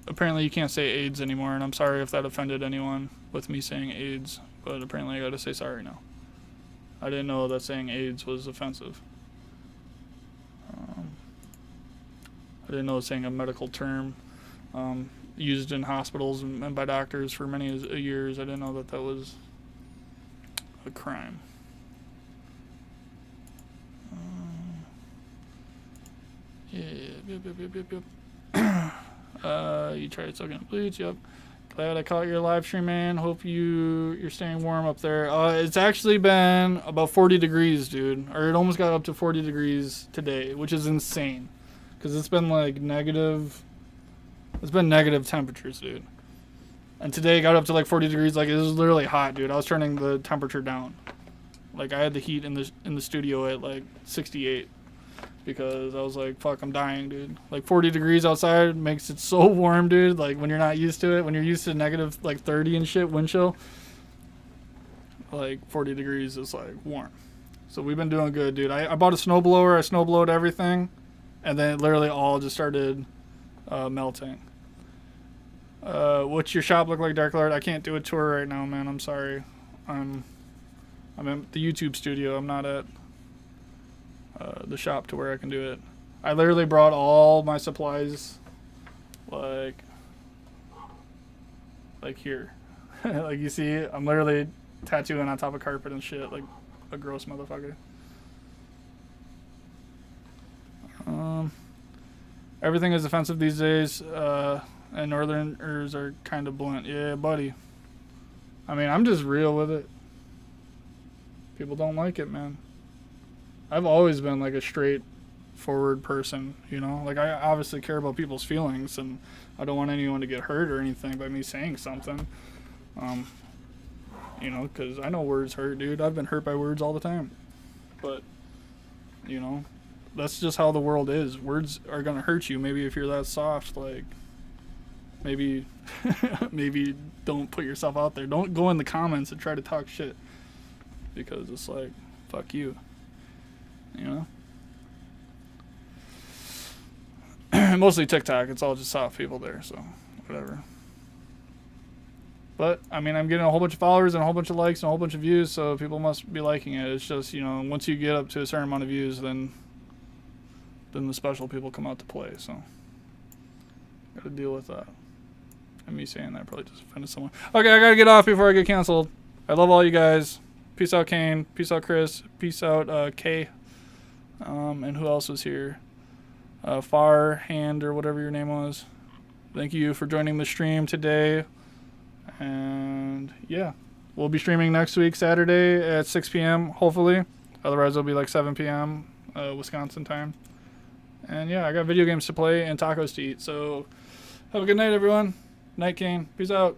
Apparently you can't say AIDS anymore, and I'm sorry if that offended anyone with me saying AIDS, but apparently I gotta say sorry now. I didn't know that saying AIDS was offensive. I didn't know saying a medical term used in hospitals and by doctors for many years. I didn't know that was a crime. Yep. You tried soaking up bleach. Yep. Glad I caught your live stream, man. Hope you're staying warm up there. It's actually been about 40 degrees, dude. Or it almost got up to 40 degrees today, which is insane. Because it's been like negative. It's been negative temperatures, dude. And today it got up to like 40 degrees. Like, it was literally hot, dude. I was turning the temperature down. Like, I had the heat in the studio at like 68. Because I was like, fuck, I'm dying, dude. Like, 40 degrees outside makes it so warm, dude. Like, when you're not used to it, when you're used to negative, like, 30 and shit, wind chill, like, 40 degrees is, like, warm. So we've been doing good, dude. I bought a snowblower. I snowblowed everything. And then it literally all just started melting. What's your shop look like, Dark Lord? I can't do a tour right now, man. I'm sorry. I'm in the YouTube studio. I'm not at the shop to where I can do it. I literally brought all my supplies like here. Like, you see, I'm literally tattooing on top of carpet and shit like a gross motherfucker. Everything is offensive these days, and Northerners are kind of blunt. Yeah, buddy. I mean, I'm just real with it. People don't like it, man. I've always been like a straightforward person, you know? Like, I obviously care about people's feelings, and I don't want anyone to get hurt or anything by me saying something. You know, because I know words hurt, dude. I've been hurt by words all the time. But, you know, that's just how the world is. Words are going to hurt you. Maybe if you're that soft, like, maybe don't put yourself out there. Don't go in the comments and try to talk shit. Because it's like, fuck you. you know. Mostly TikTok. It's all just soft people there, so whatever. But, I mean, I'm getting a whole bunch of followers and a whole bunch of likes and a whole bunch of views, so people must be liking it. It's just, you know, once you get up to a certain amount of views, then the special people come out to play, so gotta deal with that. And me saying that probably just offended someone. Okay, I gotta get off before I get canceled. I love all you guys. Peace out, Kane. Peace out, Chris. Peace out, Kay. And who else was here? Far Hand or whatever your name was. Thank you for joining the stream today. And yeah, we'll be streaming next week, Saturday at 6 p.m. hopefully. Otherwise, it'll be like 7 p.m. Wisconsin time. And yeah, I got video games to play and tacos to eat. So have a good night, everyone. Night, Kane. Peace out.